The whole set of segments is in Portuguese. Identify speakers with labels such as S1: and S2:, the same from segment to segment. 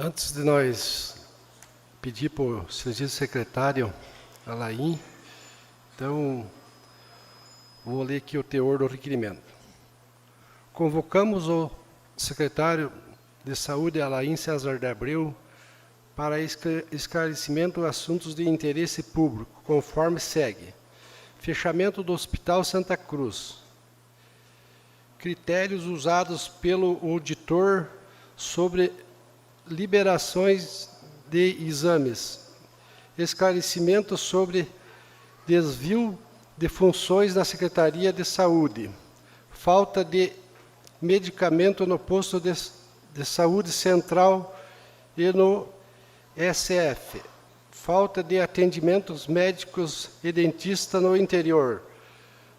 S1: Antes de nós pedir para o excelentíssimo secretário Alain, então, vou ler aqui o teor do requerimento. Convocamos o secretário de Saúde, Alain César de Abreu, para esclarecimento de assuntos de interesse público, conforme segue. Fechamento do Hospital Santa Cruz. Critérios usados pelo auditor sobre liberações de exames. Esclarecimento sobre desvio de funções na Secretaria de Saúde. Falta de medicamento no posto de saúde central e no SF. Falta de atendimentos médicos e dentista no interior.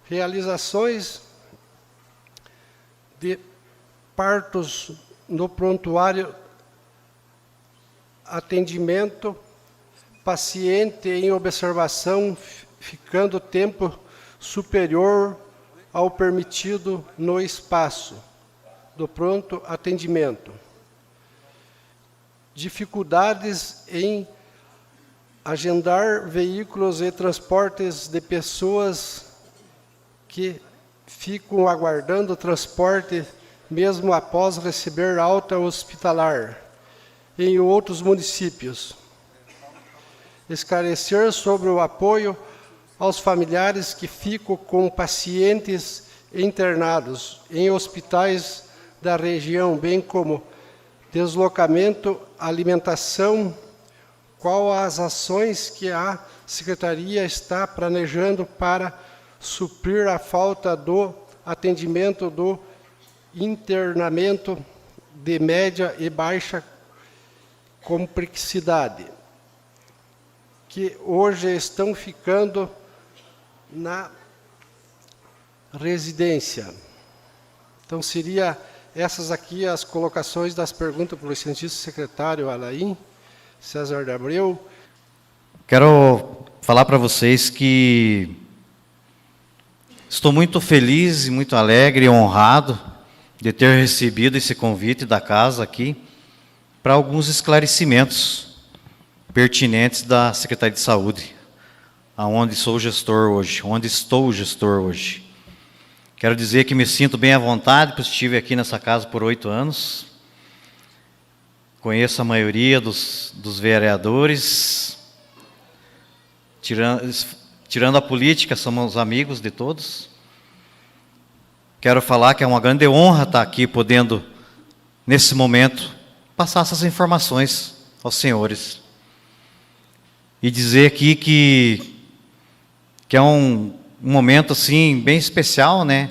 S1: Realizações de partos no prontuário, atendimento, paciente em observação, ficando tempo superior ao permitido no espaço do pronto atendimento. Dificuldades em agendar veículos e transportes de pessoas que ficam aguardando transporte mesmo após receber alta hospitalar em outros municípios. Esclarecer sobre o apoio aos familiares que ficam com pacientes internados em hospitais da região, bem como deslocamento, alimentação, qual as ações que a Secretaria está planejando para suprir a falta do atendimento do internamento de média e baixa complexidade, que hoje estão ficando na residência. Então, seria essas aqui as colocações das perguntas para o excelentíssimo secretário Alain César de Abreu.
S2: Quero falar para vocês que estou muito feliz e muito alegre e honrado de ter recebido esse convite da casa aqui para alguns esclarecimentos pertinentes da Secretaria de Saúde, onde estou gestor hoje. Quero dizer que me sinto bem à vontade, pois estive aqui nessa casa por 8 anos. Conheço a maioria dos vereadores. Tirando a política, somos amigos de todos. Quero falar que é uma grande honra estar aqui, podendo, nesse momento, passar essas informações aos senhores. E dizer aqui que é um momento assim bem especial, né?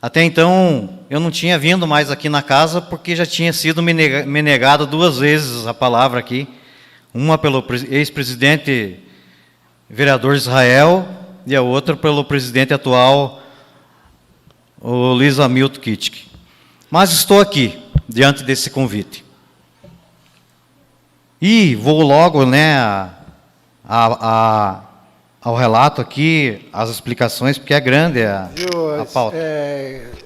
S2: Até então eu não tinha vindo mais aqui na casa porque já tinha sido me negado 2 vezes a palavra aqui, uma pelo ex-presidente vereador Israel e a outra pelo presidente atual, o Luiz Hamilton Kittig. Mas estou aqui diante desse convite e vou logo, né, ao relato aqui, as explicações, porque é grande a pauta.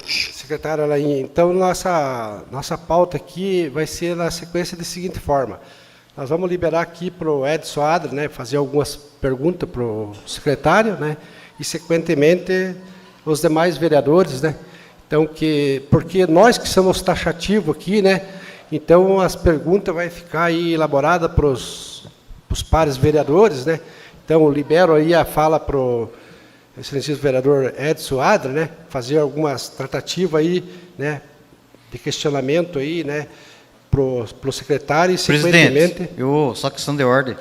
S1: Secretário Alain, então nossa pauta aqui vai ser na sequência da seguinte forma. Nós vamos liberar aqui para o Edson Adler, né, fazer algumas perguntas para o secretário, né, e, sequentemente, os demais vereadores, né. Então, porque nós que somos taxativos aqui, né, então as perguntas vai ficar aí elaborada para os pares vereadores, né. Então, eu libero aí a fala para o excelentíssimo vereador Edson Adler, né, fazer algumas tratativas aí, né, de questionamento aí, né, para o secretário e, sequentemente...
S2: Presidente, só questão de ordem.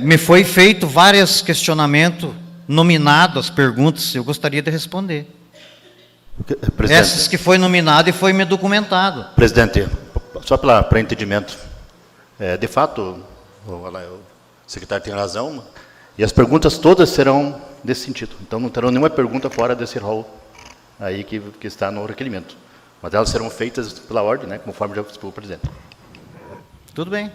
S2: Me foi feito vários questionamentos, nominados as perguntas, eu gostaria de responder.
S3: Presidente,
S2: essas que foi nominado e foi me documentado.
S3: Presidente, só para entendimento, de fato, o secretário tem razão, e as perguntas todas serão desse sentido. Então, não terão nenhuma pergunta fora desse rol aí que está no requerimento. Mas elas serão feitas pela ordem, né, conforme já explicou o presidente.
S2: Tudo bem.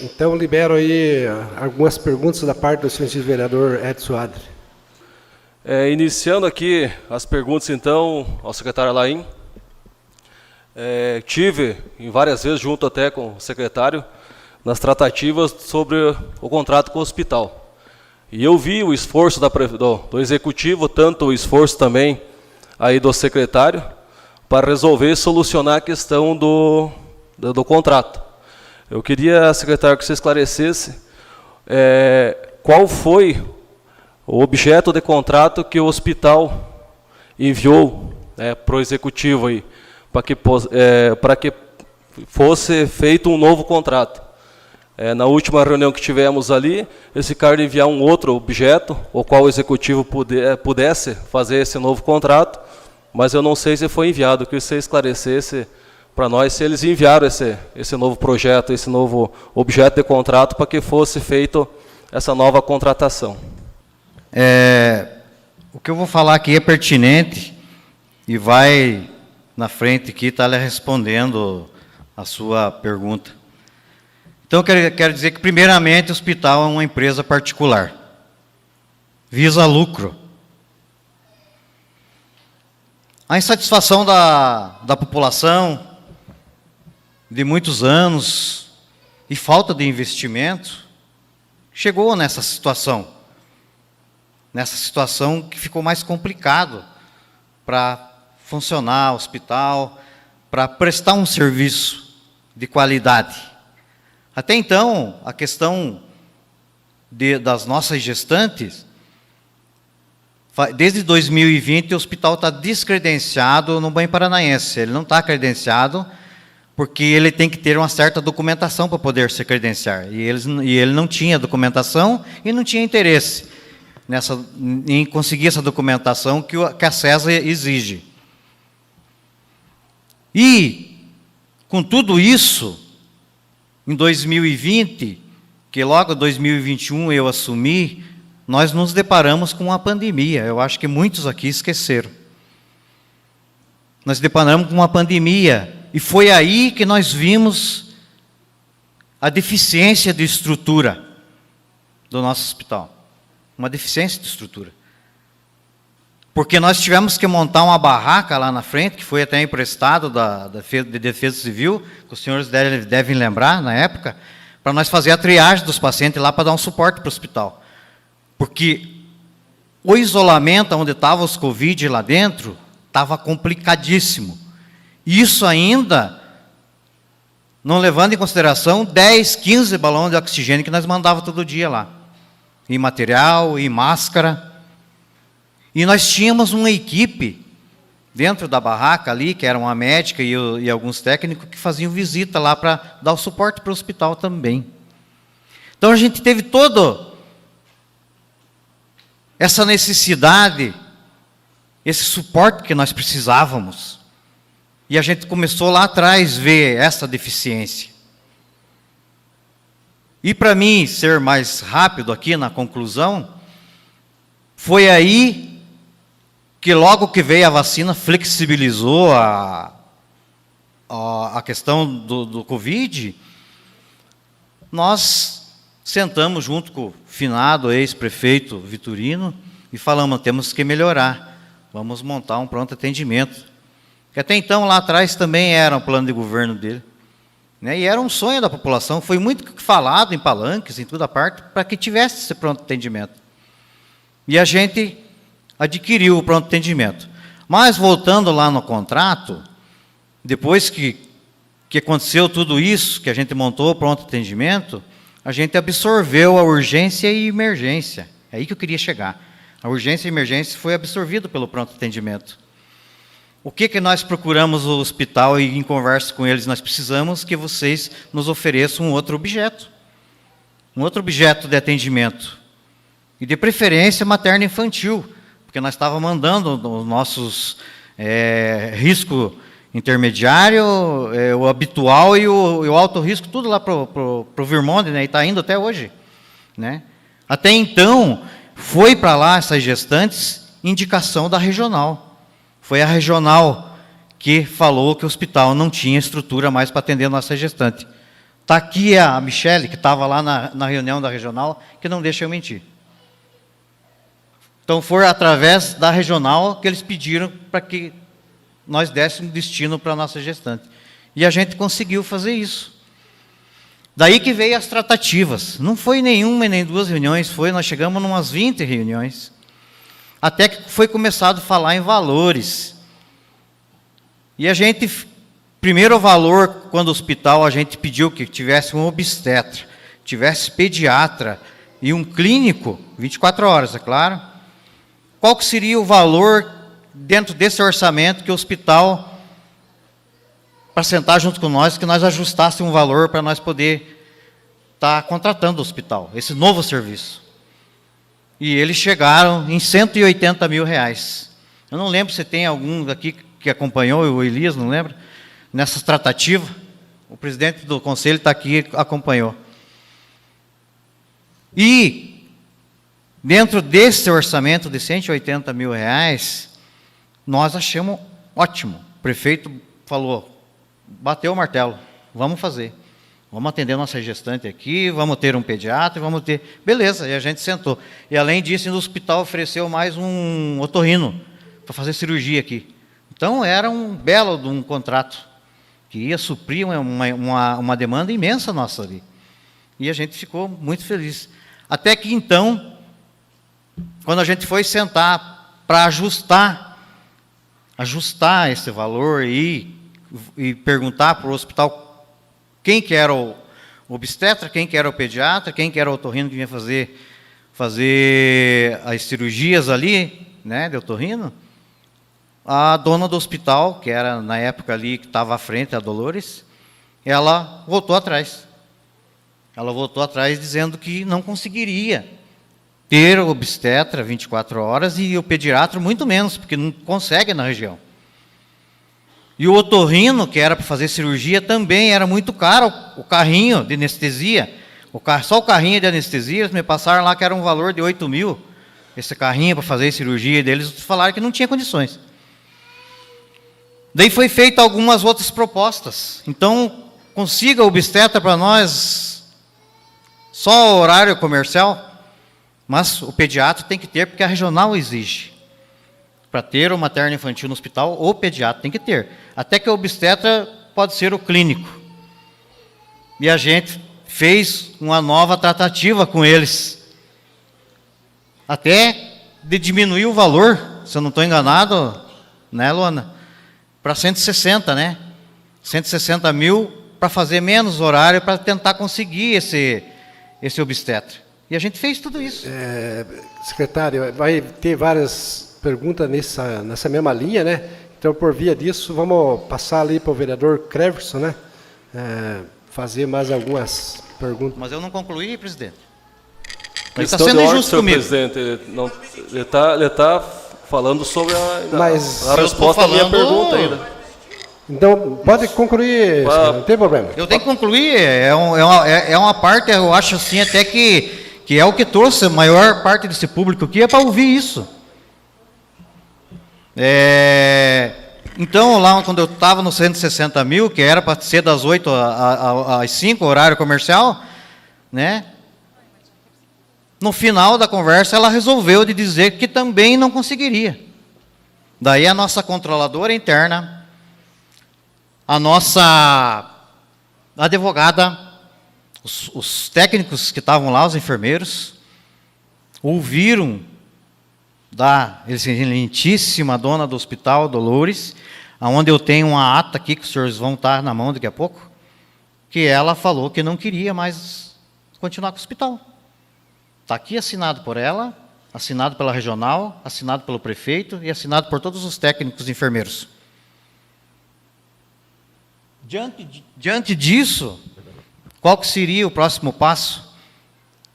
S1: Então, libero aí algumas perguntas da parte do excelentíssimo vereador Edson Adler.
S4: Iniciando aqui as perguntas, então, ao secretário Alain. Tive, em várias vezes, junto até com o secretário, nas tratativas sobre o contrato com o hospital. E eu vi o esforço do executivo, tanto o esforço também aí do secretário, para resolver e solucionar a questão do contrato. Eu queria, secretário, que você esclarecesse qual foi o objeto de contrato que o hospital enviou para o executivo aí, para que fosse feito um novo contrato. Na última reunião que tivemos ali, eles ficaram de enviar um outro objeto, o qual o executivo pudesse fazer esse novo contrato, mas eu não sei se foi enviado. Eu queria que você esclarecesse para nós se eles enviaram esse novo projeto, esse novo objeto de contrato, para que fosse feito essa nova contratação.
S2: O que eu vou falar aqui é pertinente e vai na frente aqui estar lhe respondendo a sua pergunta. Então, eu quero dizer que, primeiramente, o hospital é uma empresa particular. Visa lucro. A insatisfação da população, de muitos anos, e falta de investimento, chegou nessa situação. Nessa situação que ficou mais complicado para funcionar o hospital, para prestar um serviço de qualidade. Até então, a questão das nossas gestantes, desde 2020 o hospital está descredenciado no Banho Paranaense. Ele não está credenciado porque ele tem que ter uma certa documentação para poder se credenciar. E ele não tinha documentação e não tinha interesse em conseguir essa documentação que a CESA exige. E, com tudo isso, em 2020, que logo em 2021 eu assumi, nós nos deparamos com uma pandemia. Eu acho que muitos aqui esqueceram. Nós deparamos com uma pandemia, e foi aí que nós vimos a deficiência de estrutura do nosso hospital. Uma deficiência de estrutura. Porque nós tivemos que montar uma barraca lá na frente, que foi até emprestado da Defesa Civil, que os senhores devem lembrar, na época, para nós fazer a triagem dos pacientes lá para dar um suporte para o hospital. Porque o isolamento, onde estavam os Covid lá dentro, estava complicadíssimo. Isso ainda não levando em consideração 10, 15 balões de oxigênio que nós mandávamos todo dia lá. E material, e máscara. E nós tínhamos uma equipe dentro da barraca ali, que era uma médica e alguns técnicos que faziam visita lá para dar o suporte para o hospital também. Então a gente teve toda essa necessidade, esse suporte que nós precisávamos. E a gente começou lá atrás a ver essa deficiência. E para mim ser mais rápido aqui na conclusão, foi aí que logo que veio a vacina flexibilizou a questão do Covid, nós sentamos junto com o finado ex-prefeito Vitorino e falamos, temos que melhorar, vamos montar um pronto atendimento. Que até então, lá atrás, também era um plano de governo dele. Né? E era um sonho da população, foi muito falado em palanques, em toda parte, para que tivesse esse pronto atendimento. E a gente adquiriu o pronto atendimento. Mas, voltando lá no contrato, depois que aconteceu tudo isso, que a gente montou o pronto atendimento, a gente absorveu a urgência e emergência. É aí que eu queria chegar. A urgência e emergência foi absorvido pelo pronto atendimento. O que nós procuramos o hospital e em conversa com eles, nós precisamos que vocês nos ofereçam um outro objeto de atendimento. E de preferência materno-infantil, porque nós estávamos mandando os nossos risco intermediário, o habitual e o alto risco, tudo lá para o Virmonde, né, e está indo até hoje. Né? Até então, foi para lá essas gestantes, indicação da regional. Foi a regional que falou que o hospital não tinha estrutura mais para atender a nossa gestante. Está aqui a Michele, que estava lá na reunião da regional, que não deixa eu mentir. Então, foi através da regional que eles pediram para que nós dessemos destino para a nossa gestante. E a gente conseguiu fazer isso. Daí que veio as tratativas. Não foi nenhuma nem duas reuniões, nós chegamos em umas 20 reuniões. Até que foi começado a falar em valores. E a gente, primeiro o valor, quando o hospital, a gente pediu que tivesse um obstetra, tivesse pediatra e um clínico, 24 horas, é claro. Qual que seria o valor dentro desse orçamento que o hospital, para sentar junto com nós, que nós ajustássemos um valor para nós poder estar contratando o hospital, esse novo serviço. E eles chegaram em R$180 mil. Eu não lembro se tem algum aqui que acompanhou, o Elias, não lembro, nessas tratativas. O presidente do conselho está aqui, acompanhou. E, dentro desse orçamento de R$180 mil, nós achamos ótimo. O prefeito falou, bateu o martelo, vamos fazer. Vamos atender nossa gestante aqui, vamos ter um pediatra, vamos ter... Beleza, e a gente sentou. E, além disso, o hospital ofereceu mais um otorrino para fazer cirurgia aqui. Então, era um belo de um contrato que ia suprir uma demanda imensa nossa ali. E a gente ficou muito feliz. Até que, então, quando a gente foi sentar para ajustar esse valor e perguntar para o hospital quem que era o obstetra, quem que era o pediatra, quem que era o otorrino que vinha fazer as cirurgias ali, né, de otorrino, a dona do hospital, que era na época ali que estava à frente, a Dolores, ela voltou atrás. Ela voltou atrás dizendo que não conseguiria ter o obstetra 24 horas e o pediatra muito menos, porque não consegue na região. E o otorrino, que era para fazer cirurgia, também era muito caro, o carrinho de anestesia. Só o carrinho de anestesia, eles me passaram lá que era um valor de 8 mil, esse carrinho para fazer cirurgia deles, falaram que não tinha condições. Daí foi feita algumas outras propostas. Então, consiga o obstetra para nós, só horário comercial, mas o pediatra tem que ter, porque a regional exige. Para ter o materno infantil no hospital, o pediatra tem que ter. Até que o obstetra pode ser o clínico. E a gente fez uma nova tratativa com eles. Até de diminuir o valor, se eu não estou enganado, né, Luana? Para 160, né? 160 mil para fazer menos horário, para tentar conseguir esse obstetra. E a gente fez tudo isso.
S1: Secretário, vai ter várias pergunta nessa mesma linha, né? Então, por via disso, vamos passar ali para o vereador Creverson, né? Fazer mais algumas perguntas.
S2: Mas eu não concluí, presidente.
S4: Ele
S2: está sendo injusto comigo.
S4: Presidente, ele está falando sobre a resposta à minha pergunta ainda.
S1: Então, pode concluir, não tem problema.
S2: Eu tenho que concluir, é uma parte, eu acho assim, até que é o que trouxe a maior parte desse público aqui, é para ouvir isso. Então, lá quando eu estava no 160 mil, que era para ser das 8 às 5, horário comercial, né? No final da conversa, ela resolveu de dizer que também não conseguiria. Daí a nossa controladora interna, a nossa advogada, os técnicos que estavam lá, os enfermeiros, ouviram da excelentíssima dona do hospital, Dolores, onde eu tenho uma ata aqui, que os senhores vão estar na mão daqui a pouco, que ela falou que não queria mais continuar com o hospital. Está aqui assinado por ela, assinado pela regional, assinado pelo prefeito e assinado por todos os técnicos e enfermeiros. Diante disso, qual que seria o próximo passo?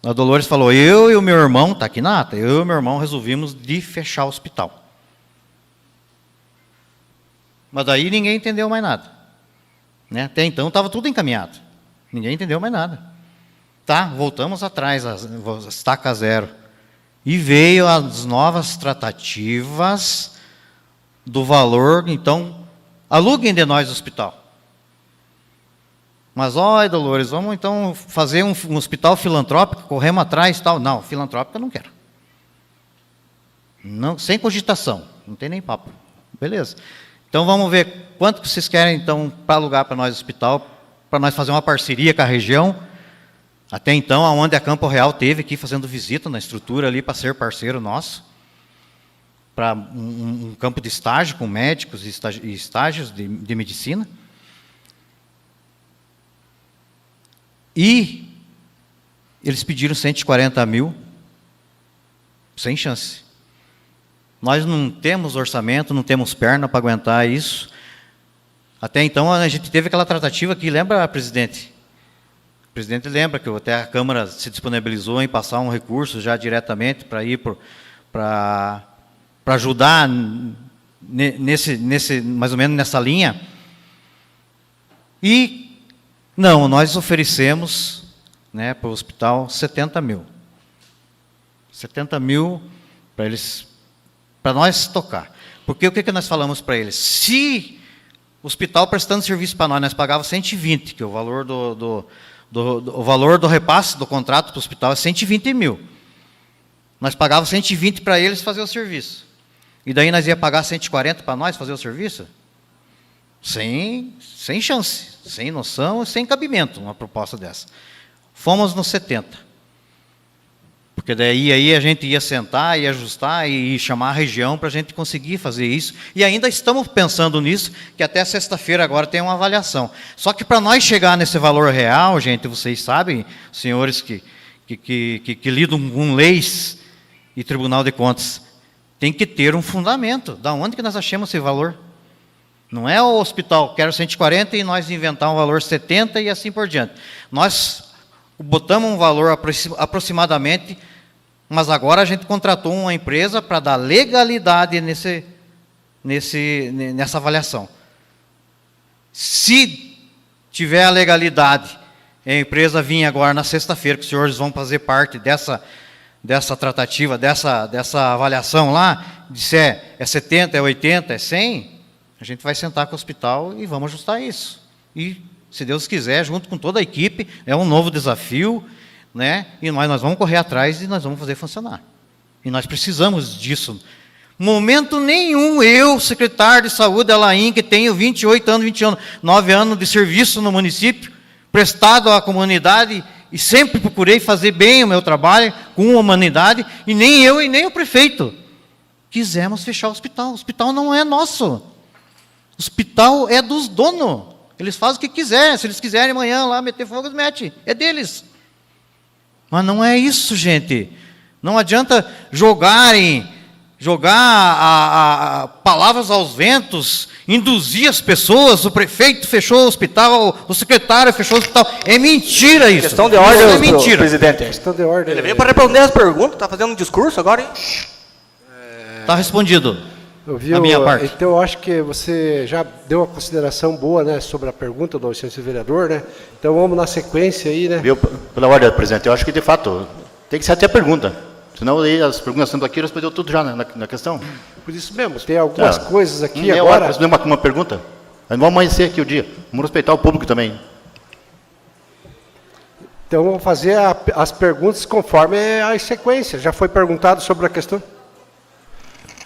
S2: A Dolores falou, eu e o meu irmão, está aqui na ata, eu e o meu irmão resolvimos de fechar o hospital. Mas daí ninguém entendeu mais nada. Né? Até então estava tudo encaminhado. Ninguém entendeu mais nada. Tá, voltamos atrás, estaca zero. E veio as novas tratativas do valor, então, aluguem de nós o hospital. Mas, olha, Dolores, vamos então fazer um hospital filantrópico, corremos atrás e tal. Não, filantrópico eu não quero. Não, sem cogitação, não tem nem papo. Beleza. Então vamos ver quanto que vocês querem então para alugar para nós o hospital, para nós fazer uma parceria com a região. Até então, aonde a Campo Real teve aqui fazendo visita na estrutura ali para ser parceiro nosso, para um campo de estágio com médicos e estágios de medicina. E eles pediram 140 mil, sem chance. Nós não temos orçamento, não temos perna para aguentar isso. Até então, a gente teve aquela tratativa aqui, lembra, presidente? O presidente lembra que até a Câmara se disponibilizou em passar um recurso já diretamente para ir para ajudar mais ou menos nessa linha. E, não, nós oferecemos, né, para o hospital 70 mil. 70 mil para nós tocar. Porque o que nós falamos para eles? Se o hospital prestando serviço para nós pagava 120, que é o valor o valor do repasse do contrato para o hospital é 120 mil. Nós pagávamos 120 para eles fazer o serviço. E daí nós ia pagar 140 para nós fazer o serviço? Sem chance, sem noção, sem cabimento, uma proposta dessa. Fomos nos 70. Porque daí aí a gente ia sentar, ia ajustar e chamar a região para a gente conseguir fazer isso. E ainda estamos pensando nisso, que até sexta-feira agora tem uma avaliação. Só que para nós chegar nesse valor real, gente, vocês sabem, senhores que lidam com leis e Tribunal de Contas, tem que ter um fundamento. Da onde que nós achamos esse valor? Não é o hospital, quero 140 e nós inventar um valor 70 e assim por diante. Nós botamos um valor aproximadamente, mas agora a gente contratou uma empresa para dar legalidade nessa avaliação. Se tiver a legalidade, a empresa vir agora na sexta-feira, que os senhores vão fazer parte dessa tratativa, dessa avaliação lá, disser é 70, é 80, é 100, a gente vai sentar com o hospital e vamos ajustar isso. E, se Deus quiser, junto com toda a equipe, é um novo desafio, né? E nós vamos correr atrás e nós vamos fazer funcionar. E nós precisamos disso. Momento nenhum, eu, secretário de saúde, Alain, que tenho 28 anos, 29 anos de serviço no município, prestado à comunidade, e sempre procurei fazer bem o meu trabalho, com humanidade, e nem eu e nem o prefeito quisemos fechar o hospital. O hospital não é nosso. O hospital é dos donos. Eles fazem o que quiserem. Se eles quiserem amanhã lá meter fogo, eles metem. É deles. Mas não é isso, gente. Não adianta jogar palavras aos ventos, induzir as pessoas. O prefeito fechou o hospital, o secretário fechou o hospital. É mentira isso.
S5: Questão de ordem,
S2: é mentira.
S5: presidente.
S1: Questão de ordem.
S5: Ele veio para responder as perguntas, está fazendo um discurso agora, hein?
S2: Está respondido. A minha parte.
S1: Então, eu acho que você já deu uma consideração boa, né, sobre a pergunta do licenciado vereador, né? Então, vamos na sequência aí, né?
S3: Pela ordem, presidente, eu acho que, de fato, tem que ser até a pergunta. Senão, aí, as perguntas estão aqui, respondeu tudo já na questão.
S1: Por isso mesmo, tem algumas coisas aqui
S3: Não
S1: agora...
S3: Não é uma pergunta? Nós vamos amanhecer aqui o dia. Vamos respeitar o público também.
S1: Então, vamos fazer as perguntas conforme a sequência. Já foi perguntado sobre a questão...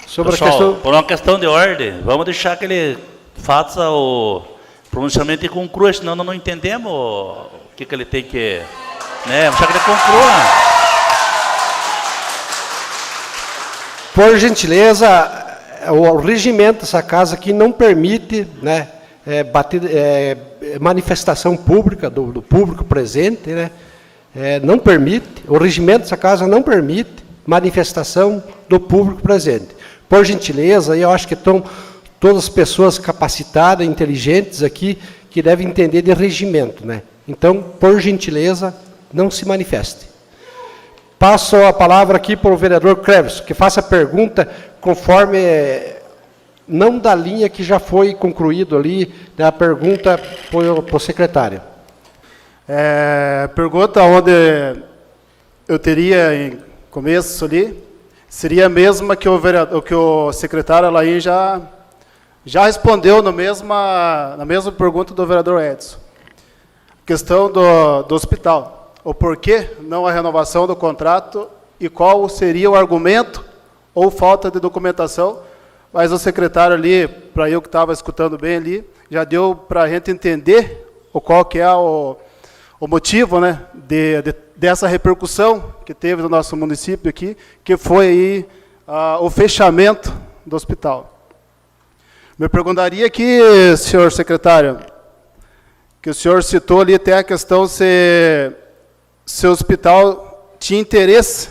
S6: Pessoal, por uma questão de ordem, vamos deixar que ele faça o pronunciamento e conclua, senão nós não entendemos o que ele tem que... Né? Vamos deixar que ele conclua.
S1: Por gentileza, o regimento dessa casa aqui não permite, né, manifestação pública do público presente, né? Não permite, o regimento dessa casa não permite manifestação do público presente. Por gentileza, eu acho que estão todas as pessoas capacitadas, inteligentes aqui, que devem entender de regimento, né? Então, por gentileza, não se manifeste. Passo a palavra aqui para o vereador Cleverson, que faça a pergunta conforme, não da linha que já foi concluído ali, da pergunta para o secretário.
S7: Pergunta onde eu teria em começo ali, seria a mesma que o secretário Alain já respondeu na mesma pergunta do vereador Edson. Questão do hospital. O porquê não a renovação do contrato e qual seria o argumento ou falta de documentação mas o secretário ali, para eu que estava escutando bem ali, já deu para a gente entender qual que é o motivo, né, dessa repercussão que teve no nosso município aqui, que foi aí, o fechamento do hospital. Me perguntaria aqui, senhor secretário, que o senhor citou ali até a questão se o hospital tinha interesse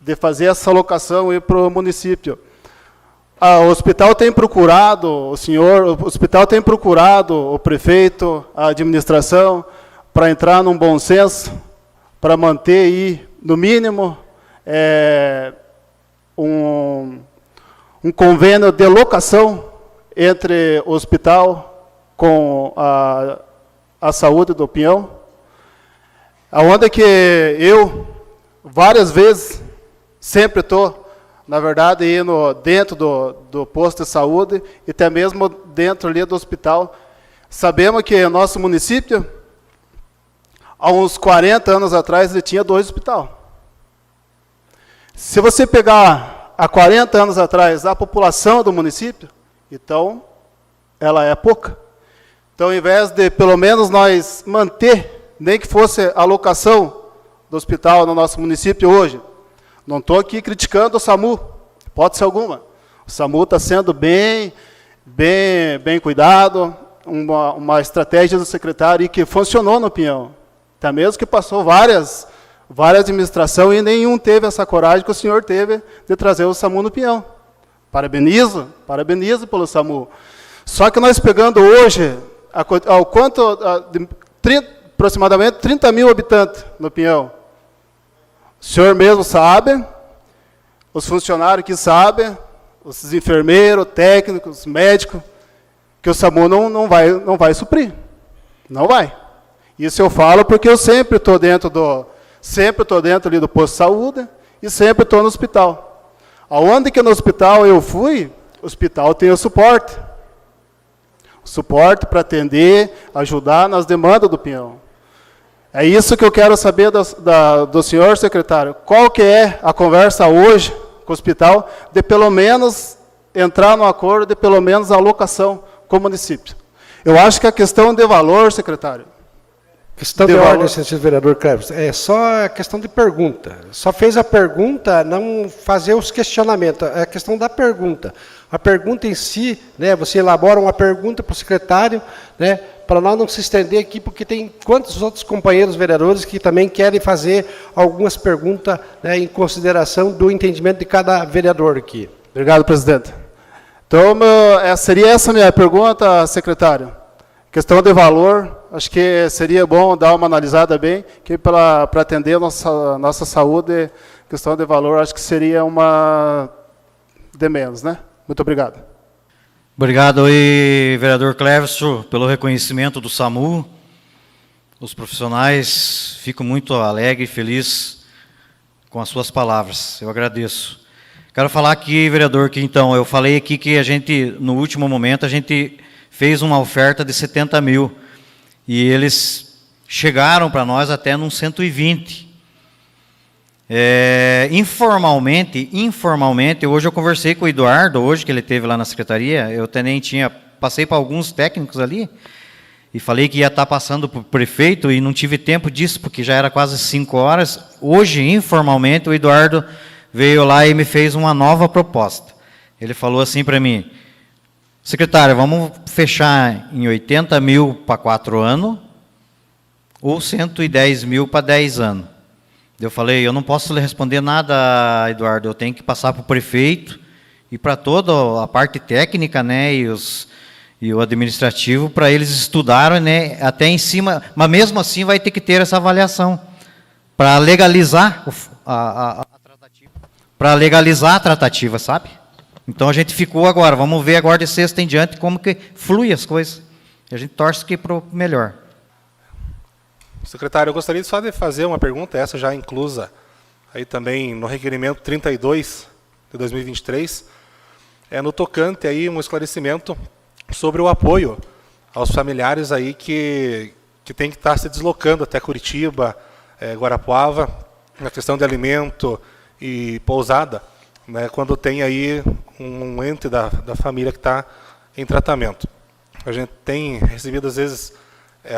S7: de fazer essa alocação para o município. O hospital tem procurado, o hospital tem procurado o prefeito, a administração, para entrar num bom senso, para manter aí, no mínimo, um convênio de locação entre o hospital com a saúde do Pinhão, aonde que eu, várias vezes, sempre estou, na verdade, indo dentro do posto de saúde e até mesmo dentro ali do hospital. Sabemos que o nosso município, há uns 40 anos atrás, ele tinha 2 hospitais. Se você pegar, há 40 anos atrás, a população do município, então, ela é pouca. Então, ao invés de, pelo menos, nós manter, nem que fosse a locação do hospital no nosso município hoje, não estou aqui criticando o SAMU, hipótese alguma. O SAMU está sendo bem cuidado, uma estratégia do secretário que funcionou no Pinhão. Até mesmo que passou várias administrações e nenhum teve essa coragem que o senhor teve de trazer o SAMU no Pinhão. Parabenizo pelo SAMU. Só que nós pegando hoje, aproximadamente 30 mil habitantes no Pinhão. O senhor mesmo sabe, os funcionários que sabem, os enfermeiros, técnicos, médicos, que o SAMU não vai suprir. Não vai. Isso eu falo porque eu sempre estou dentro ali do posto de saúde e sempre estou no hospital. Aonde que no hospital eu fui, o hospital tem o suporte. O suporte para atender, ajudar nas demandas do Pinhão. É isso que eu quero saber do senhor secretário. Qual que é a conversa hoje com o hospital de pelo menos entrar no acordo, de pelo menos a alocação com o município? Eu acho que a questão de valor, secretário,
S1: questão de ordem, senhor vereador Cleves, é só a questão de pergunta. Só fez a pergunta, não fazer os questionamentos. É a questão da pergunta. A pergunta em si, né, você elabora uma pergunta para o secretário, né, para nós não se estender aqui, porque tem quantos outros companheiros vereadores que também querem fazer algumas perguntas, né, em consideração do entendimento de cada vereador aqui.
S7: Obrigado, presidente. Então, seria essa a minha pergunta, secretário. Questão de valor, acho que seria bom dar uma analisada bem, que para atender a nossa saúde, questão de valor, acho que seria uma de menos, né? Muito obrigado.
S2: Obrigado aí, vereador Cleverson, pelo reconhecimento do SAMU. Os profissionais, fico muito alegre e feliz com as suas palavras. Eu agradeço. Quero falar aqui, vereador, que então, eu falei aqui que a gente, no último momento, a gente fez uma oferta de 70 mil. E eles chegaram para nós até num 120. Informalmente, hoje eu conversei com o Eduardo, hoje que ele esteve lá na secretaria, eu também passei para alguns técnicos ali, e falei que ia estar passando para o prefeito, e não tive tempo disso, porque já era quase 5 horas. Hoje, informalmente, o Eduardo veio lá e me fez uma nova proposta. Ele falou assim para mim: secretário, vamos fechar em 80 mil para 4 anos, ou 110 mil para 10 anos. Eu falei, eu não posso lhe responder nada, Eduardo, eu tenho que passar para o prefeito e para toda a parte técnica, né, e o administrativo, para eles estudarem, né, até em cima, mas mesmo assim vai ter que ter essa avaliação para legalizar a tratativa, sabe? Então a gente ficou agora, vamos ver agora de sexta em diante como que flui as coisas. E a gente torce que para o melhor.
S8: Secretário, eu gostaria só de fazer uma pergunta, essa já inclusa aí também no requerimento 32 de 2023, no tocante aí um esclarecimento sobre o apoio aos familiares aí que tem que estar se deslocando até Curitiba, Guarapuava, na questão de alimento e pousada. né, quando tem aí um ente da família que está em tratamento. A gente tem recebido, às vezes,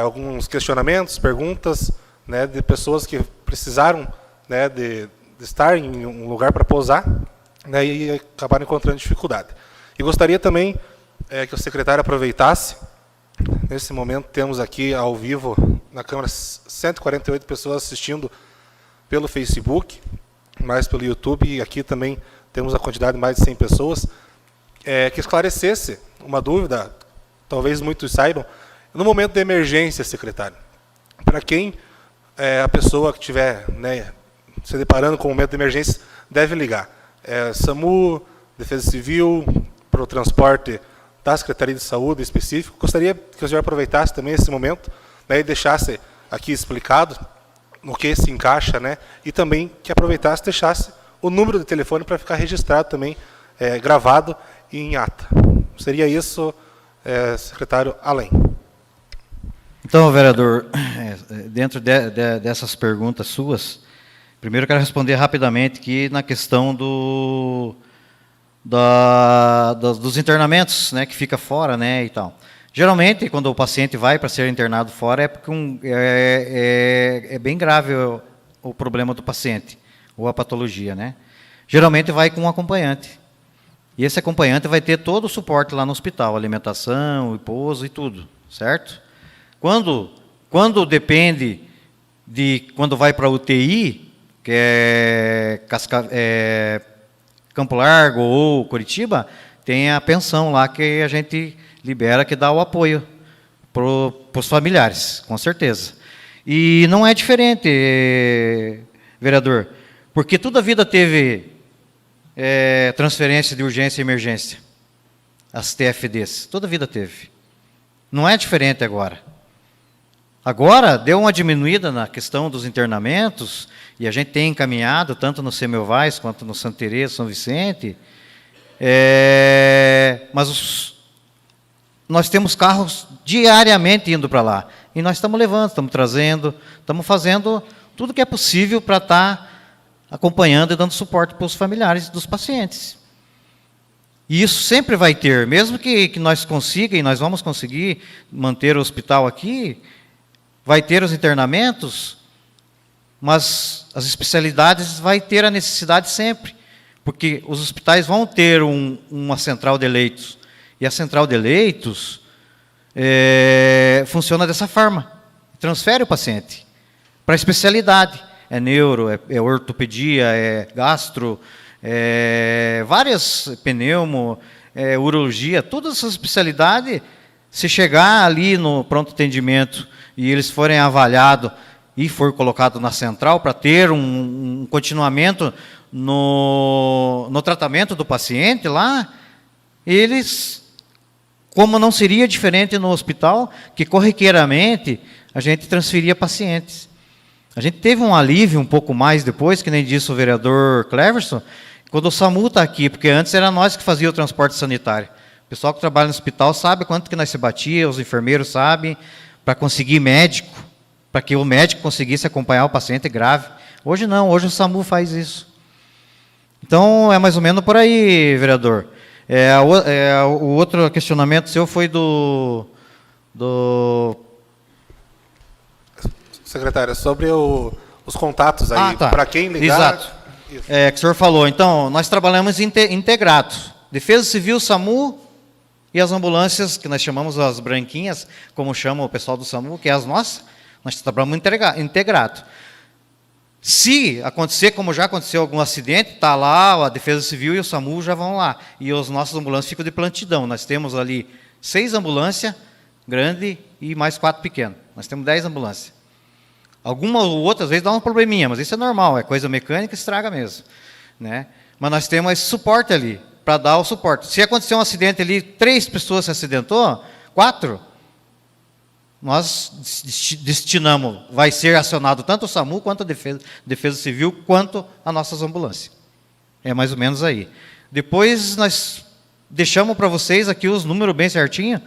S8: alguns questionamentos, perguntas, né, de pessoas que precisaram, né, de estar em um lugar para pousar, né, e acabaram encontrando dificuldade. E gostaria também que o secretário aproveitasse. Nesse momento temos aqui ao vivo na Câmara 148 pessoas assistindo pelo Facebook, mais pelo YouTube, e aqui também temos a quantidade de mais de 100 pessoas, que esclarecesse uma dúvida, talvez muitos saibam, no momento de emergência, secretário, para quem a pessoa que estiver, né, se deparando com um momento de emergência deve ligar. SAMU, Defesa Civil, para o transporte da Secretaria de Saúde específico. Gostaria que o senhor aproveitasse também esse momento, né, e deixasse aqui explicado no que se encaixa, né, e também que aproveitasse e deixasse o número de telefone para ficar registrado também, gravado e em ata. Seria isso, secretário, além.
S2: Então, vereador, dentro dessas perguntas suas, primeiro eu quero responder rapidamente aqui na questão dos internamentos, né, que fica fora, né, e tal. Geralmente, quando o paciente vai para ser internado fora, é porque é bem grave o problema do paciente, ou a patologia, né. Geralmente vai com um acompanhante. E esse acompanhante vai ter todo o suporte lá no hospital, alimentação, repouso e tudo, certo? Quando depende de quando vai para a UTI, que é Campo Largo ou Curitiba, tem a pensão lá que a gente libera, que dá o apoio para os familiares, com certeza. E não é diferente, vereador, porque toda a vida teve transferência de urgência e emergência, as TFDs, toda a vida teve. Não é diferente agora. Agora, deu uma diminuída na questão dos internamentos, e a gente tem encaminhado, tanto no Semmelweis quanto no Santa Teresa, São Vicente, mas nós temos carros diariamente indo para lá, e nós estamos levando, estamos trazendo, estamos fazendo tudo que é possível para estar acompanhando e dando suporte para os familiares dos pacientes. E isso sempre vai ter, mesmo que nós consigamos, e nós vamos conseguir manter o hospital aqui, vai ter os internamentos, mas as especialidades vai ter a necessidade sempre, porque os hospitais vão ter uma central de leitos, e a central de leitos funciona dessa forma, transfere o paciente para a especialidade, é neuro, é ortopedia, é gastro, várias, pneumo, urologia, todas essas especialidades, se chegar ali no pronto atendimento e eles forem avaliados e for colocado na central para ter um continuamento no tratamento do paciente lá, eles, como não seria diferente no hospital, que corriqueiramente a gente transferia pacientes. A gente teve um alívio um pouco mais depois, que nem disse o vereador Cleverson, quando o SAMU está aqui, porque antes era nós que fazia o transporte sanitário. O pessoal que trabalha no hospital sabe quanto que nós se batia, os enfermeiros sabem, para conseguir médico, para que o médico conseguisse acompanhar o paciente grave. Hoje não, hoje o SAMU faz isso. Então, é mais ou menos por aí, vereador. O outro questionamento seu foi do...
S8: Secretário, sobre os contatos aí,
S2: tá.
S8: para quem ligar...
S2: Exato. Que o senhor falou. Então, nós trabalhamos integrados. Defesa Civil, SAMU e as ambulâncias, que nós chamamos as branquinhas, como chama o pessoal do SAMU, que é as nossas, nós trabalhamos integrado. Se acontecer, como já aconteceu algum acidente, está lá, a Defesa Civil e o SAMU já vão lá. E os nossos ambulâncias ficam de plantidão. Nós temos ali 6 ambulâncias grandes e mais 4 pequenas. Nós temos 10 ambulâncias. Algumas ou outras vezes dá um probleminha, mas isso é normal, é coisa mecânica, estraga mesmo, né? Mas nós temos esse suporte ali, para dar o suporte. Se acontecer um acidente ali, 3 pessoas se acidentou, 4, nós destinamos, vai ser acionado tanto o SAMU, quanto a Defesa Civil, quanto as nossas ambulâncias. É mais ou menos aí. Depois nós deixamos para vocês aqui os números bem certinhos.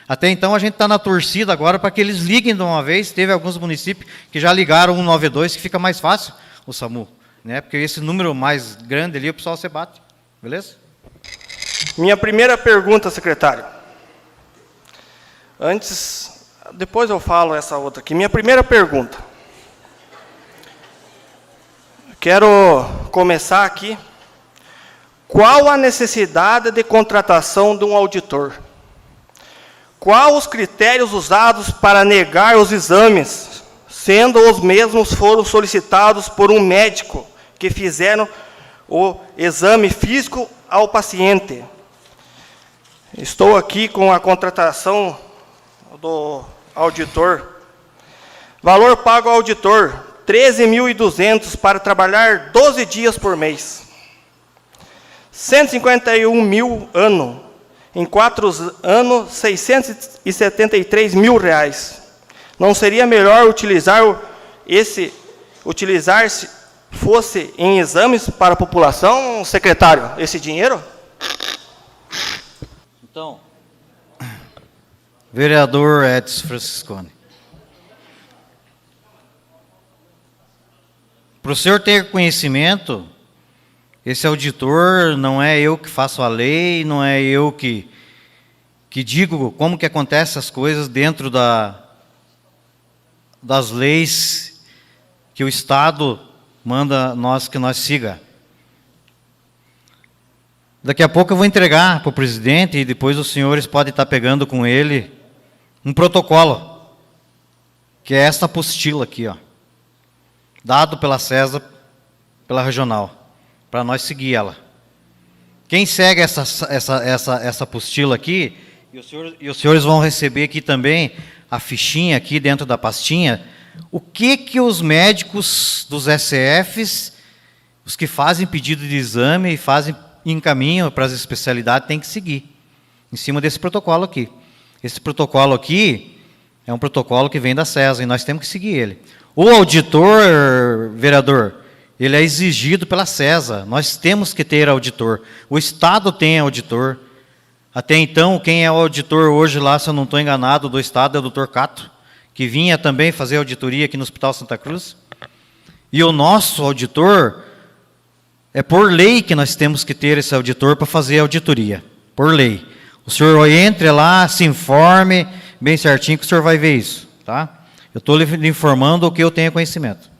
S2: Até então a gente está na torcida agora para que eles liguem de uma vez. Teve alguns municípios que já ligaram 192, que fica mais fácil o SAMU, né? Porque esse número mais grande ali o pessoal se bate. Beleza?
S5: Minha primeira pergunta, secretário. Depois eu falo essa outra aqui. Minha primeira pergunta. Quero começar aqui. Qual a necessidade de contratação de um auditor? Quais os critérios usados para negar os exames, sendo os mesmos foram solicitados por um médico que fizeram o exame físico ao paciente? Estou aqui com a contratação do auditor. Valor pago ao auditor, 13.200 para trabalhar 12 dias por mês. 151 mil ano. Em 4 anos, 673 mil reais. Não seria melhor utilizar-se fosse em exames para a população, secretário, esse dinheiro?
S2: Então, vereador Edson Franciscone, para o senhor ter conhecimento, esse auditor não é eu que faço a lei, não é eu que digo como que acontecem as coisas dentro das leis que o Estado manda que nós siga. Daqui a pouco eu vou entregar para o presidente e depois os senhores podem estar pegando com ele um protocolo, que é esta apostila aqui, ó, dado pela CESA, pela regional, para nós seguir ela. Quem segue essa apostila aqui, e os senhores vão receber aqui também a fichinha aqui dentro da pastinha, o que os médicos dos SCFs, os que fazem pedido de exame e encaminham para as especialidades, têm que seguir, em cima desse protocolo aqui. Esse protocolo aqui é um protocolo que vem da CESA, e nós temos que seguir ele. O auditor, vereador, ele é exigido pela CESA, nós temos que ter auditor. O Estado tem auditor. Até então, quem é o auditor hoje lá, se eu não estou enganado, do Estado é o doutor Cato, que vinha também fazer auditoria aqui no Hospital Santa Cruz. E o nosso auditor, é por lei que nós temos que ter esse auditor para fazer auditoria, por lei. O senhor entre lá, se informe bem certinho que o senhor vai ver isso, tá? Eu estou lhe informando o que eu tenho conhecimento.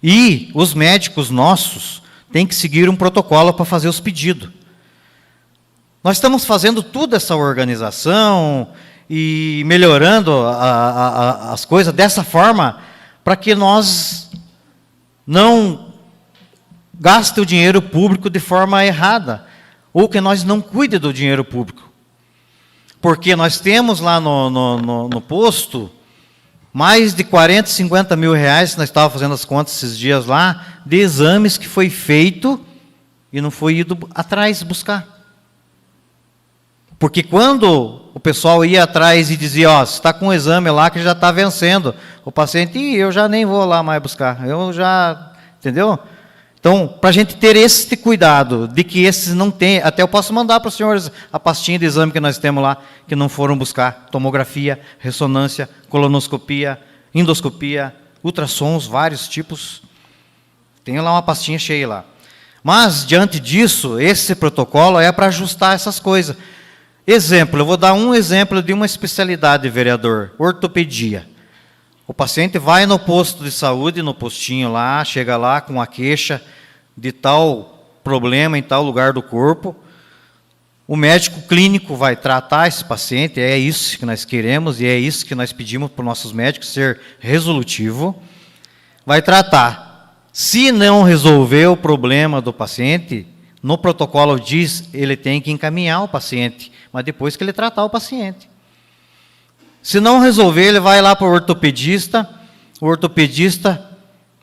S2: E os médicos nossos têm que seguir um protocolo para fazer os pedidos. Nós estamos fazendo toda essa organização e melhorando as coisas dessa forma para que nós não gaste o dinheiro público de forma errada, ou que nós não cuide do dinheiro público. Porque nós temos lá no posto mais de 40, 50 mil reais, nós estávamos fazendo as contas esses dias lá, de exames que foi feito e não foi ido atrás buscar. Porque quando o pessoal ia atrás e dizia, ó, você está com um exame lá que já está vencendo, o paciente, eu já nem vou lá mais buscar, eu já, entendeu? Então, para a gente ter esse cuidado, de que esses não tem, até eu posso mandar para os senhores a pastinha de exame que nós temos lá, que não foram buscar, tomografia, ressonância, colonoscopia, endoscopia, ultrassons, vários tipos, tem lá uma pastinha cheia lá. Mas, diante disso, esse protocolo é para ajustar essas coisas. Exemplo, eu vou dar um exemplo de uma especialidade, vereador, ortopedia. O paciente vai no posto de saúde, no postinho lá, chega lá com a queixa de tal problema em tal lugar do corpo. O médico clínico vai tratar esse paciente, é isso que nós queremos e é isso que nós pedimos para os nossos médicos, ser resolutivo. Vai tratar. Se não resolver o problema do paciente, no protocolo diz ele tem que encaminhar o paciente, mas depois que ele tratar o paciente. Se não resolver, ele vai lá para o ortopedista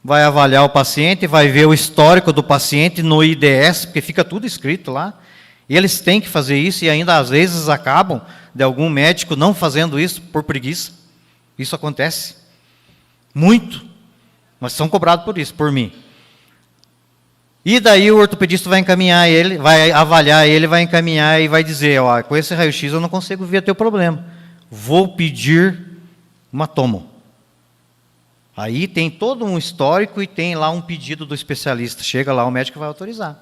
S2: vai avaliar o paciente, vai ver o histórico do paciente no IDS, porque fica tudo escrito lá, e eles têm que fazer isso, e ainda às vezes acabam de algum médico não fazendo isso por preguiça. Isso acontece muito, mas são cobrados por isso, por mim. E daí o ortopedista vai encaminhar ele, vai avaliar ele, vai encaminhar e vai dizer, ó, com esse raio-x eu não consigo ver teu problema. Vou pedir uma tomo. Aí tem todo um histórico e tem lá um pedido do especialista. Chega lá, o médico vai autorizar.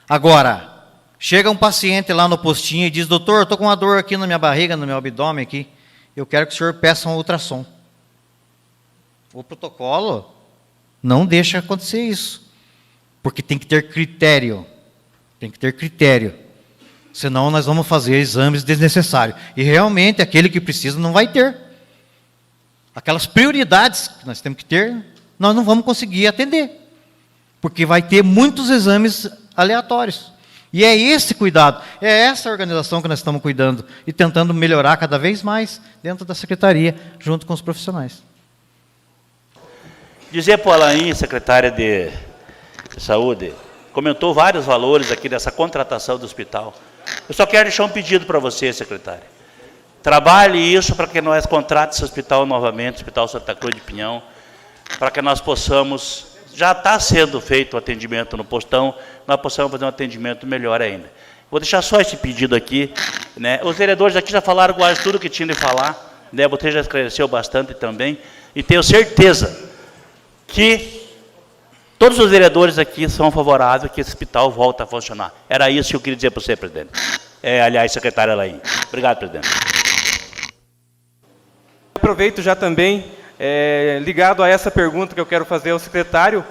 S2: Agora, chega um paciente lá no postinho e diz, doutor, eu estou com uma dor aqui na minha barriga, no meu abdômen aqui, eu quero que o senhor peça um ultrassom. O protocolo não deixa acontecer isso, porque tem que ter critério, senão nós vamos fazer exames desnecessários, e realmente aquele que precisa não vai ter. Aquelas prioridades que nós temos que ter, nós não vamos conseguir atender, porque vai ter muitos exames aleatórios. E é esse cuidado, é essa organização que nós estamos cuidando e tentando melhorar cada vez mais dentro da secretaria, junto com os profissionais.
S6: Dizer para o Alain, secretária de Saúde, comentou vários valores aqui dessa contratação do hospital. Eu só quero deixar um pedido para você, secretária. Trabalhe isso para que nós contratemos esse hospital novamente, o Hospital Santa Cruz de Pinhão, para que nós possamos, já está sendo feito o atendimento no postão, nós possamos fazer um atendimento melhor ainda. Vou deixar só esse pedido aqui, né? Os vereadores aqui já falaram quase tudo que tinham de falar, né? Você já esclareceu bastante também, e tenho certeza que todos os vereadores aqui são favoráveis que esse hospital volte a funcionar. Era isso que eu queria dizer para você, presidente. Aliás, secretária Alain. Obrigado, presidente.
S9: Aproveito já também, ligado a essa pergunta que eu quero fazer ao secretário,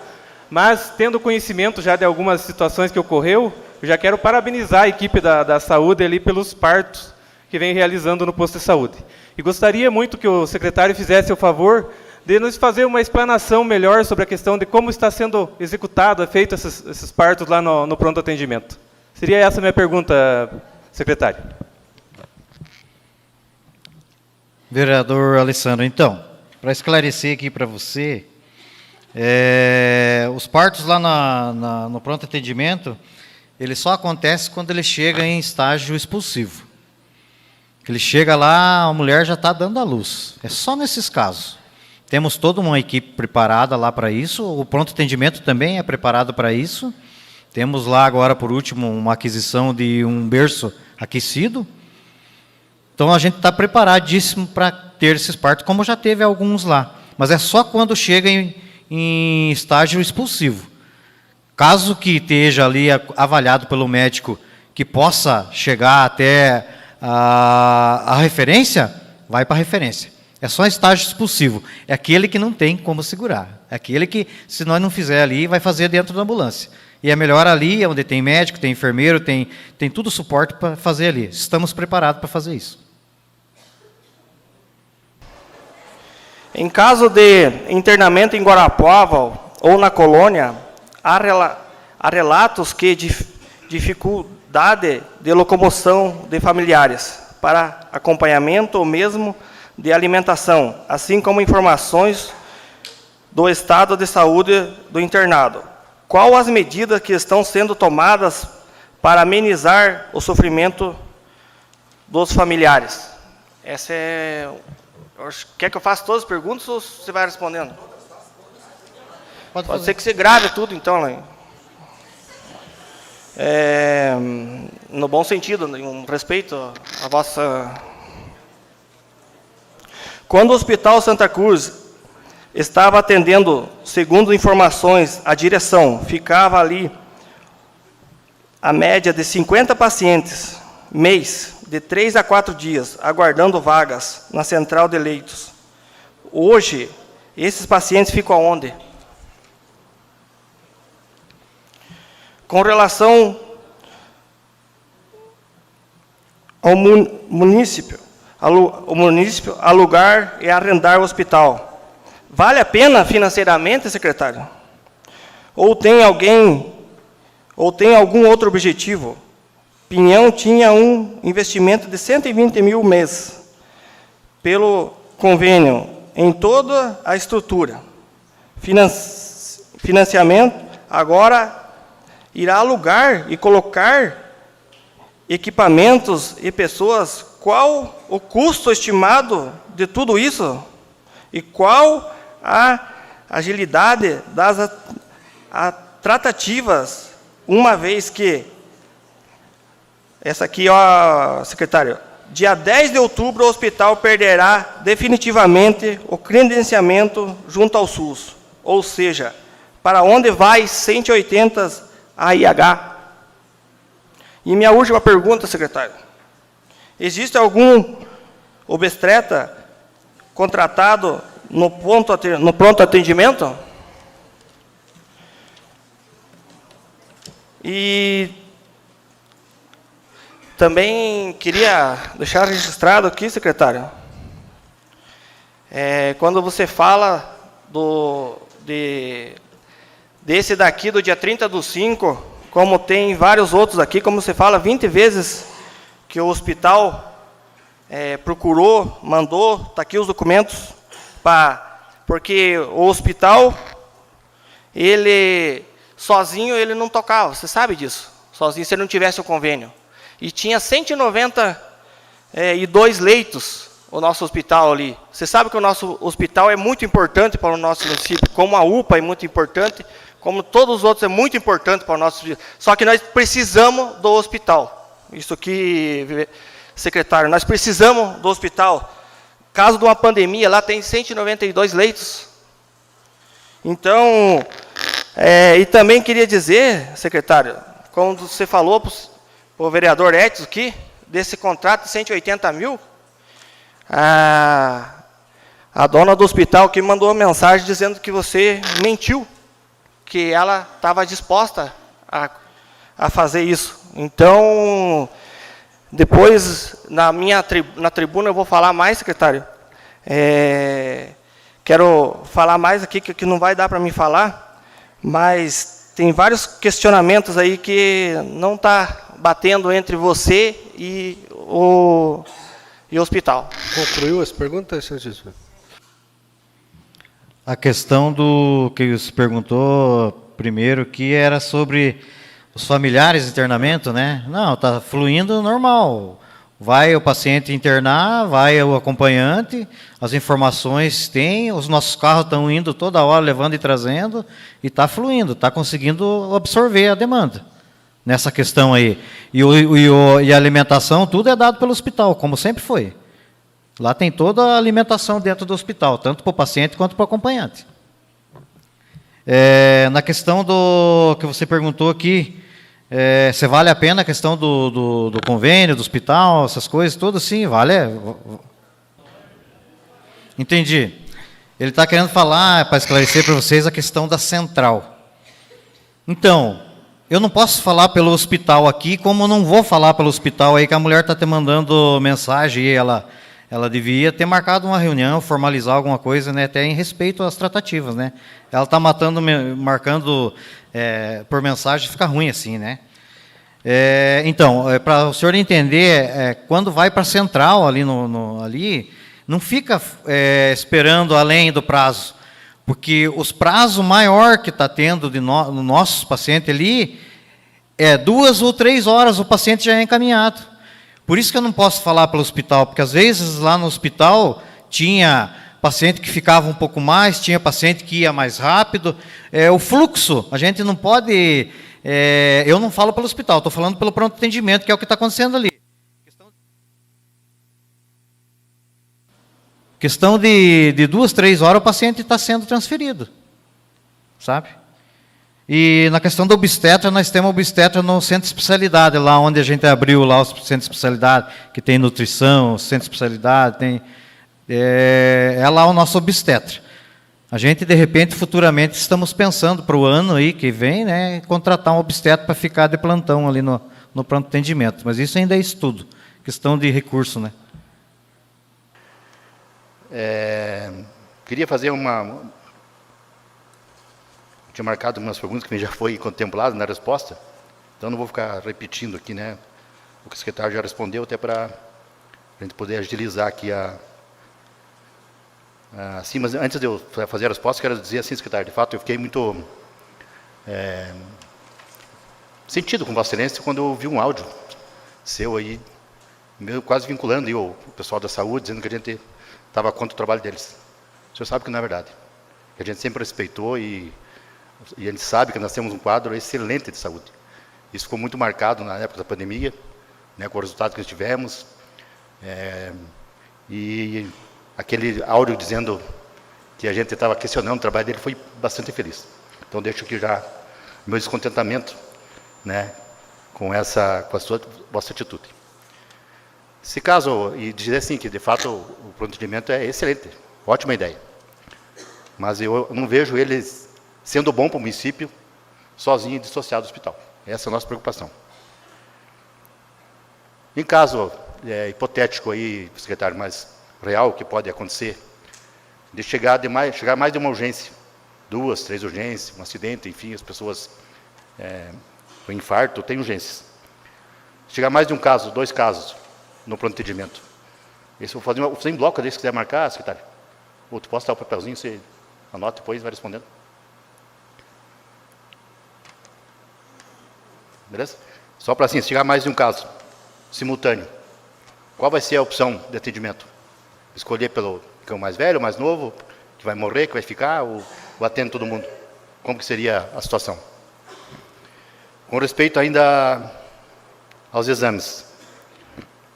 S9: mas tendo conhecimento já de algumas situações que ocorreu, eu já quero parabenizar a equipe da saúde ali pelos partos que vem realizando no posto de saúde. E gostaria muito que o secretário fizesse o favor de nos fazer uma explanação melhor sobre a questão de como está sendo executado, feito esses partos lá no pronto atendimento. Seria essa a minha pergunta, secretário.
S2: Vereador Alessandro, então, para esclarecer aqui para você, os partos lá no pronto atendimento, ele só acontece quando ele chega em estágio expulsivo. Ele chega lá, a mulher já está dando à luz. É só nesses casos. Temos toda uma equipe preparada lá para isso, o pronto atendimento também é preparado para isso. Temos lá agora, por último, uma aquisição de um berço aquecido. Então, a gente está preparadíssimo para ter esses partos, como já teve alguns lá. Mas é só quando chega em estágio expulsivo. Caso que esteja ali avaliado pelo médico que possa chegar até a referência, vai para a referência. É só estágio expulsivo. É aquele que não tem como segurar. É aquele que, se nós não fizer ali, vai fazer dentro da ambulância. E é melhor ali, onde tem médico, tem enfermeiro, tem tudo suporte para fazer ali. Estamos preparados para fazer isso.
S5: Em caso de internamento em Guarapuava ou na colônia, há relatos que dificuldade de locomoção de familiares para acompanhamento ou mesmo de alimentação, assim como informações do estado de saúde do internado. Qual as medidas que estão sendo tomadas para amenizar o sofrimento dos familiares? Essa é... Quer que eu faça todas as perguntas ou você vai respondendo? Pode ser que você grave tudo, então, Alain. No bom sentido, um respeito à vossa... Quando o Hospital Santa Cruz estava atendendo, segundo informações, a direção, ficava ali a média de 50 pacientes, mês, de 3 a 4 dias, aguardando vagas na central de leitos. Hoje, esses pacientes ficam aonde? Com relação ao município, o município alugar e arrendar o hospital. Vale a pena financeiramente, secretário? Ou tem algum outro objetivo? Pinhão tinha um investimento de 120 mil mês pelo convênio em toda a estrutura. Financiamento agora irá alugar e colocar equipamentos e pessoas. Qual o custo estimado de tudo isso? E qual a agilidade das tratativas, uma vez que, essa aqui, ó, secretário, dia 10 de outubro o hospital perderá definitivamente o credenciamento junto ao SUS. Ou seja, para onde vai 180 AIH? E minha última pergunta, secretário. Existe algum obstetra contratado no pronto atendimento? E também queria deixar registrado aqui, secretário, quando você fala desse daqui do dia 30/5, como tem vários outros aqui, como você fala 20 vezes que o hospital procurou, mandou, está aqui os documentos, porque o hospital, ele sozinho ele não tocava, você sabe disso, sozinho se ele não tivesse o convênio. E tinha 192 leitos, o nosso hospital ali. Você sabe que o nosso hospital é muito importante para o nosso município, como a UPA é muito importante, como todos os outros é muito importante para o nosso município. Só que nós precisamos do hospital. Isso aqui, secretário, nós precisamos do hospital. Caso de uma pandemia, lá tem 192 leitos. Então, e também queria dizer, secretário, como você falou para o vereador Edson aqui, desse contrato de 180 mil, a dona do hospital que mandou uma mensagem dizendo que você mentiu, que ela estava disposta a fazer isso. Então, depois, na tribuna eu vou falar mais, secretário. Quero falar mais aqui, que não vai dar para mim falar, mas tem vários questionamentos aí que não está batendo entre você e o hospital.
S1: Concluiu as perguntas, senhor Gisele?
S2: A questão do que você perguntou primeiro, que era sobre os familiares de internamento, né? Não, está fluindo normal. Vai o paciente internar, vai o acompanhante, as informações tem, os nossos carros estão indo toda hora, levando e trazendo, e está fluindo, está conseguindo absorver a demanda nessa questão aí. E a alimentação, tudo é dado pelo hospital, como sempre foi. Lá tem toda a alimentação dentro do hospital, tanto para o paciente quanto para o acompanhante. Na questão do que você perguntou aqui, se vale a pena a questão do convênio, do hospital, essas coisas, tudo sim, vale. Entendi. Ele está querendo falar, para esclarecer para vocês, a questão da central. Então, eu não posso falar pelo hospital aqui, como não vou falar pelo hospital aí, que a mulher está te mandando mensagem e ela devia ter marcado uma reunião, formalizar alguma coisa, né, até em respeito às tratativas, né? Ela está marcando por mensagem, fica ruim assim, né? Então, para o senhor entender, quando vai para a central ali, ali, não fica esperando além do prazo, porque os prazos maior que está tendo no nossos pacientes ali, 2 ou 3 horas o paciente já é encaminhado. Por isso que eu não posso falar pelo hospital, porque às vezes lá no hospital tinha paciente que ficava um pouco mais, tinha paciente que ia mais rápido. O fluxo, a gente não pode... eu não falo pelo hospital, estou falando pelo pronto atendimento, que é o que está acontecendo ali. Questão de 2, 3 horas o paciente está sendo transferido, sabe? E na questão da obstetra, nós temos obstetra no centro de especialidade, lá onde a gente abriu lá o centro de especialidade, que tem nutrição, centro de especialidade, tem... lá o nosso obstetra. A gente, de repente, futuramente, estamos pensando para o ano aí que vem, né, contratar um obstetra para ficar de plantão ali no pronto atendimento. Mas isso ainda é estudo, questão de recurso, né?
S3: Queria fazer tinha marcado umas perguntas que já foi contemplado na resposta, então não vou ficar repetindo aqui, né? O que o secretário já respondeu, até para a gente poder agilizar aqui sim, mas antes de eu fazer a resposta, quero dizer assim, secretário, de fato, eu fiquei muito sentido com Vossa Excelência quando eu ouvi um áudio seu aí, quase vinculando aí o pessoal da saúde, dizendo que a gente estava contra o trabalho deles. O senhor sabe que não é verdade. Que a gente sempre respeitou e a gente sabe que nós temos um quadro excelente de saúde. Isso ficou muito marcado na época da pandemia, né, com o resultado que nós tivemos. E aquele áudio dizendo que a gente estava questionando o trabalho dele foi bastante feliz. Então deixo aqui já meu descontentamento, né, com a sua vossa atitude. Se caso, e dizer assim, que de fato o pronto atendimento é excelente, ótima ideia. Mas eu não vejo eles sendo bom para o município, sozinho e dissociado do hospital. Essa é a nossa preocupação. Em caso hipotético aí, secretário, mas real, que pode acontecer, de chegar mais de uma urgência, 2, 3 urgências, um acidente, enfim, as pessoas, o infarto, tem urgências. Chegar mais de um caso, 2 casos, no pronto atendimento. Esse eu vou fazer em bloco, se quiser marcar, secretário. Ou tu posso dar o papelzinho, você anota depois e vai respondendo. Beleza? Só para assim, se chegar mais de um caso, simultâneo, qual vai ser a opção de atendimento? Escolher pelo que é o mais velho, o mais novo, que vai morrer, que vai ficar, ou atende todo mundo? Como que seria a situação? Com respeito ainda aos exames.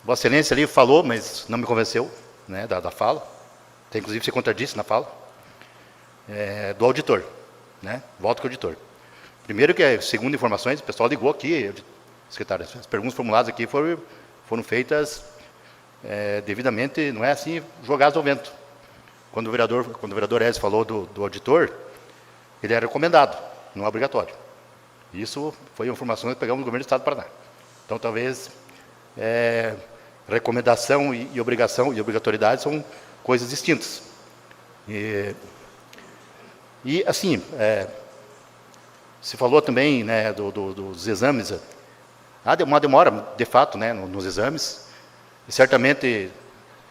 S3: Vossa Excelência ali falou, mas não me convenceu, né, da fala. Tem, inclusive, se contradisse na fala. Do auditor, né? Volto com o auditor. Primeiro que, segundo informações, o pessoal ligou aqui, secretário, as perguntas formuladas aqui foram feitas devidamente, não é assim, jogadas ao vento. Quando o vereador Ezio falou do auditor, ele é recomendado, não é obrigatório. Isso foi uma informação que pegamos do governo do Estado do Paraná. Então, talvez, recomendação e obrigação e obrigatoriedade são coisas distintas. E assim, se falou também, né, dos exames. Há uma demora, de fato, né, nos exames. E certamente,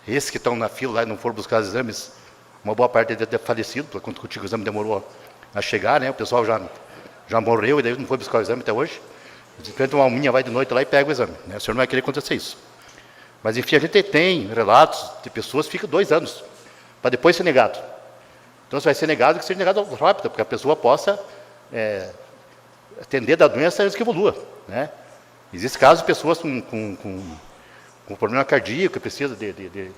S3: esses que estão na fila lá e não foram buscar os exames, uma boa parte deve ter falecido, porque quando o exame demorou a chegar, né, o pessoal já morreu e daí não foi buscar o exame até hoje. De repente, uma alminha vai de noite lá e pega o exame, né? O senhor não vai querer acontecer isso. Mas, enfim, a gente tem relatos de pessoas que ficam 2 anos para depois ser negado. Então, se vai ser negado, que seja negado rápido, porque a pessoa possa atender da doença antes que evolua, né? Existem casos de pessoas com problema cardíaco, que precisa de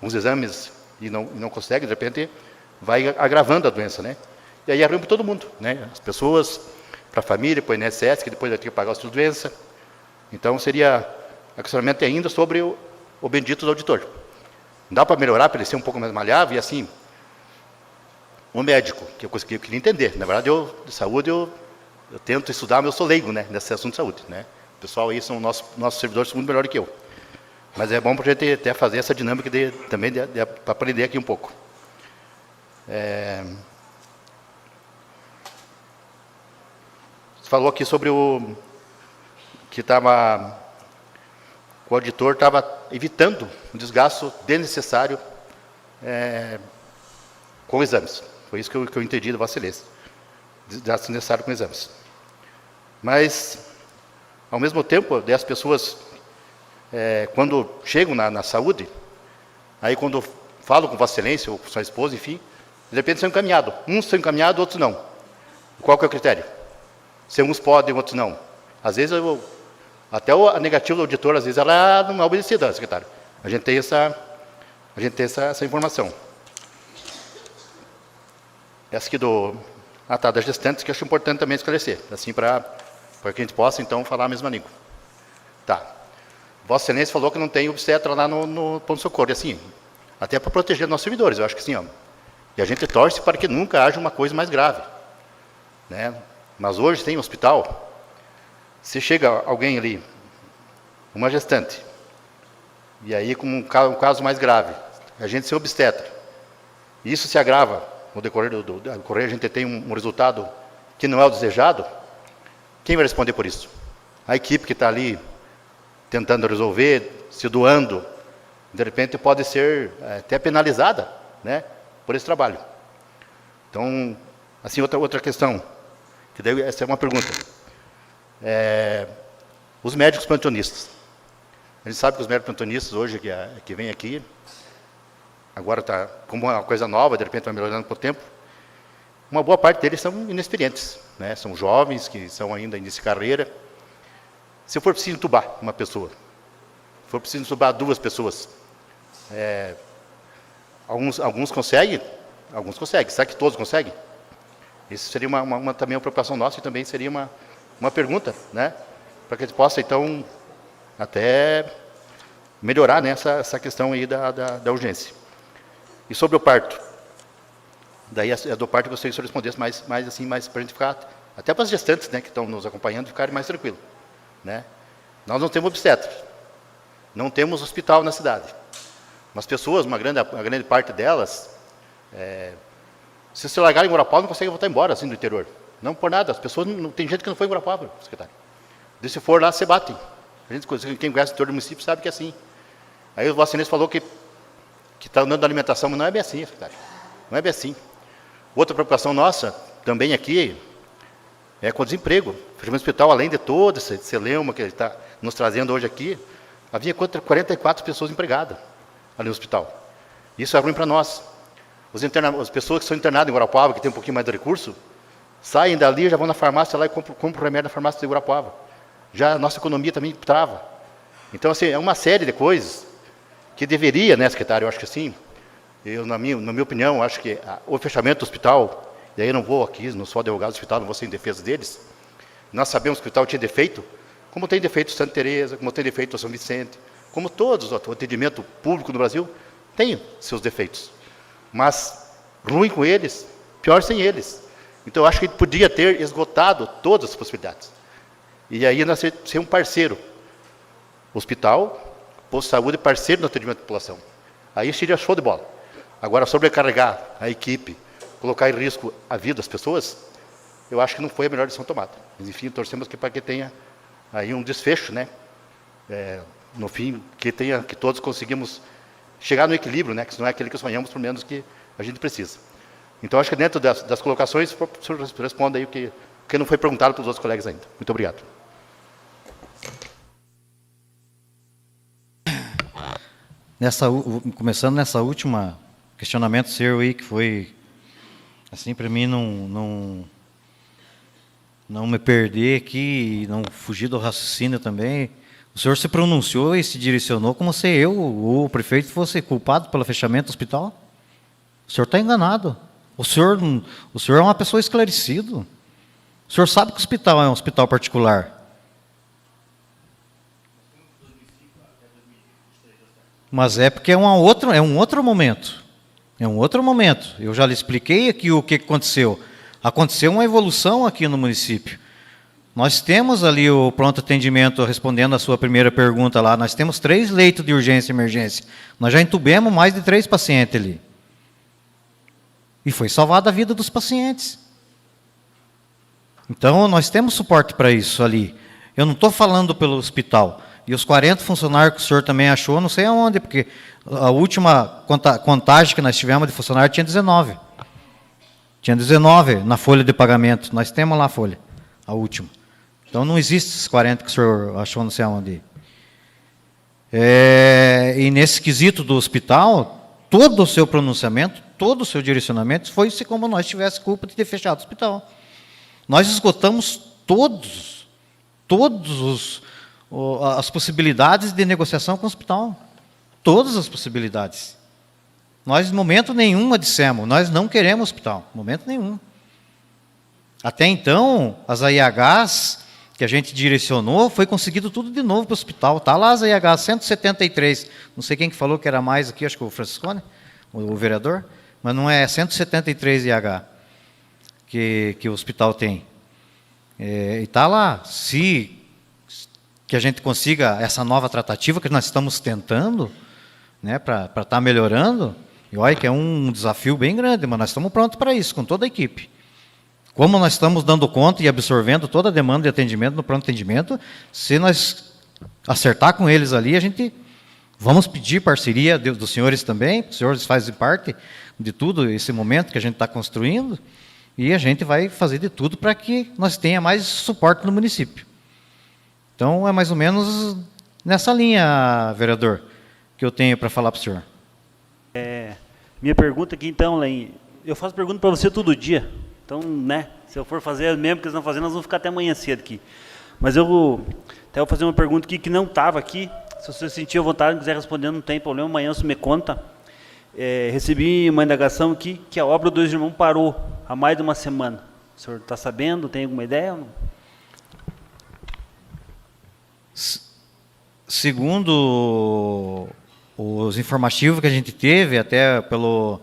S3: uns exames e não consegue, de repente, vai agravando a doença, né? E aí arruma todo mundo, né? As pessoas, para a família, para o INSS, que depois vai ter que pagar a sua doença. Então, seria a questionamento ainda sobre o bendito do auditor. Dá para melhorar, para ele ser um pouco mais maleável, e assim, o médico, que eu queria entender. Na verdade, de saúde, eu tento estudar, mas eu sou leigo, né, nesse assunto de saúde, né? O pessoal aí são nossos servidores, são muito melhor que eu. Mas é bom para a gente até fazer essa dinâmica também para aprender aqui um pouco. Você falou aqui sobre o auditor estava evitando um desgaste desnecessário com exames. Foi isso que eu entendi da Vossa Excelência. Desgaste desnecessário com exames. Mas, ao mesmo tempo, as pessoas, quando chegam na saúde, aí quando falam com Vossa Excelência ou com sua esposa, enfim, de repente são encaminhados. Uns são encaminhados, outros não. Qual que é o critério? Se uns podem, outros não. Às vezes, até a negativa do auditor, às vezes, ela não é obedecida, secretário. A gente tem essa informação. Essa aqui das gestantes, que eu acho importante também esclarecer, assim, para que a gente possa, então, falar a mesma língua. Tá. Vossa Excelência falou que não tem obstetra lá no ponto-socorro. E assim, até para proteger nossos servidores, eu acho que sim. Ó. E a gente torce para que nunca haja uma coisa mais grave, né? Mas hoje tem um hospital, se chega alguém ali, uma gestante, e aí com um caso mais grave, a gente se obstetra, e isso se agrava, no decorrer a gente tem um resultado que não é o desejado, quem vai responder por isso? A equipe que está ali tentando resolver, se doando, de repente pode ser até penalizada, né, por esse trabalho. Então, assim, outra questão, que daí essa é uma pergunta. Os médicos plantonistas. A gente sabe que os médicos plantonistas hoje, que vêm aqui, agora está como uma coisa nova, de repente vai melhorando com o tempo, uma boa parte deles são inexperientes, né? São jovens, que são ainda início de carreira. Se for preciso entubar uma pessoa, se for preciso entubar 2 pessoas, alguns conseguem, alguns conseguem. Será que todos conseguem? Isso seria também uma preocupação nossa e também seria uma pergunta, né, para que a gente possa, então, até melhorar, né, essa questão aí da urgência. E sobre o parto, daí a do parto eu gostaria que o senhor respondesse mais assim, mais para a gente ficar, até para as gestantes, né, que estão nos acompanhando, ficarem mais tranquilos, né? Nós não temos obstetra, não temos hospital na cidade, mas pessoas, a grande parte delas, se você largar em Guarapava, não consegue voltar embora, assim, do interior. Não por nada, as pessoas, não tem gente que não foi em Guarapava, secretário. E se for lá, se batem. A gente, quem conhece o interior do município sabe que é assim. Aí o Vossa Excelência falou que está andando alimentação, mas não é bem assim, secretário. Não é bem assim. Outra preocupação nossa, também aqui, é com o desemprego. O fechamento do hospital, além de todo esse celeuma que ele está nos trazendo hoje aqui, havia 44 pessoas empregadas ali no hospital. Isso é ruim para nós. As pessoas que são internadas em Guarapava, que têm um pouquinho mais de recurso, saem dali, já vão na farmácia lá e compram o remédio na farmácia de Guarapava. Já a nossa economia também trava. Então, assim, é uma série de coisas que deveria, né, secretário, eu acho que assim, na minha opinião, acho que o fechamento do hospital, e aí eu não vou aqui, não sou advogado do hospital, não vou ser em defesa deles, nós sabemos que o hospital tinha defeito, como tem defeito Santa Teresa, como tem defeito São Vicente, como todos, o atendimento público no Brasil tem seus defeitos. Mas, ruim com eles, pior sem eles. Então, eu acho que ele podia ter esgotado todas as possibilidades. E aí, nós ser um parceiro. Hospital, posto de saúde, parceiro no atendimento da população. Aí seria show de bola. Agora, sobrecarregar a equipe, colocar em risco a vida das pessoas, eu acho que não foi a melhor decisão tomada. Mas, enfim, torcemos para que tenha aí um desfecho, né? No fim, que todos conseguimos chegar no equilíbrio, né? Que não é aquele que sonhamos, pelo menos que a gente precisa. Então, acho que dentro das colocações, o senhor responda aí o que não foi perguntado pelos outros colegas ainda. Muito obrigado.
S2: Começando nessa última questionamento seu aí, que foi, assim, para mim não me perder aqui, não fugir do raciocínio também. O senhor se pronunciou e se direcionou como se eu, o prefeito, fosse culpado pelo fechamento do hospital. O senhor está enganado. O senhor é uma pessoa esclarecida. O senhor sabe que o hospital é um hospital particular. Mas é porque é um outro momento. É um outro momento. Eu já lhe expliquei aqui o que aconteceu. Aconteceu uma evolução aqui no município. Nós temos ali o pronto atendimento, respondendo a sua primeira pergunta lá, nós temos 3 leitos de urgência e emergência. Nós já entubemos mais de 3 pacientes ali. E foi salvada a vida dos pacientes. Então, nós temos suporte para isso ali. Eu não estou falando pelo hospital. E os 40 funcionários que o senhor também achou, não sei aonde, porque a última contagem que nós tivemos de funcionário tinha 19. Tinha 19 na folha de pagamento. Nós temos lá a folha, a última. Então, não existe esses 40 que o senhor achou, não sei aonde. E nesse quesito do hospital, todo o seu pronunciamento, todo o seu direcionamento foi se como nós tivéssemos culpa de ter fechado o hospital. Nós esgotamos as possibilidades de negociação com o hospital. Todas as possibilidades. Nós, em momento nenhum, dissemos, nós não queremos hospital. Em momento nenhum. Até então, as AIHs que a gente direcionou, foi conseguido tudo de novo para o hospital. Está lá as AIHs 173. Não sei quem que falou que era mais aqui, acho que o Franciscone, o vereador. Mas não é 173 IH que o hospital tem. E está lá. Se que a gente consiga essa nova tratativa que nós estamos tentando, né, para estar melhorando, e olha que é um desafio bem grande, mas nós estamos prontos para isso, com toda a equipe. Como nós estamos dando conta e absorvendo toda a demanda de atendimento no pronto atendimento, se nós acertar com eles ali, a gente vamos pedir parceria dos senhores também, os senhores fazem parte de tudo esse momento que a gente está construindo, e a gente vai fazer de tudo para que nós tenha mais suporte no município. Então, é mais ou menos nessa linha, vereador, que eu tenho para falar para o senhor.
S10: Minha pergunta aqui, então, Lém, eu faço pergunta para você todo dia. Então, né, se eu for fazer mesmo que eles estão fazendo, nós vamos ficar até amanhã cedo aqui. Mas eu vou fazer uma pergunta aqui que não estava aqui. Se você sentir a vontade e quiser responder, não tem problema. Amanhã você me conta. Recebi uma indagação aqui que a obra Dois Irmãos parou há mais de uma semana. O senhor está sabendo? Tem alguma ideia ou não?
S2: Segundo os informativos que a gente teve, até eu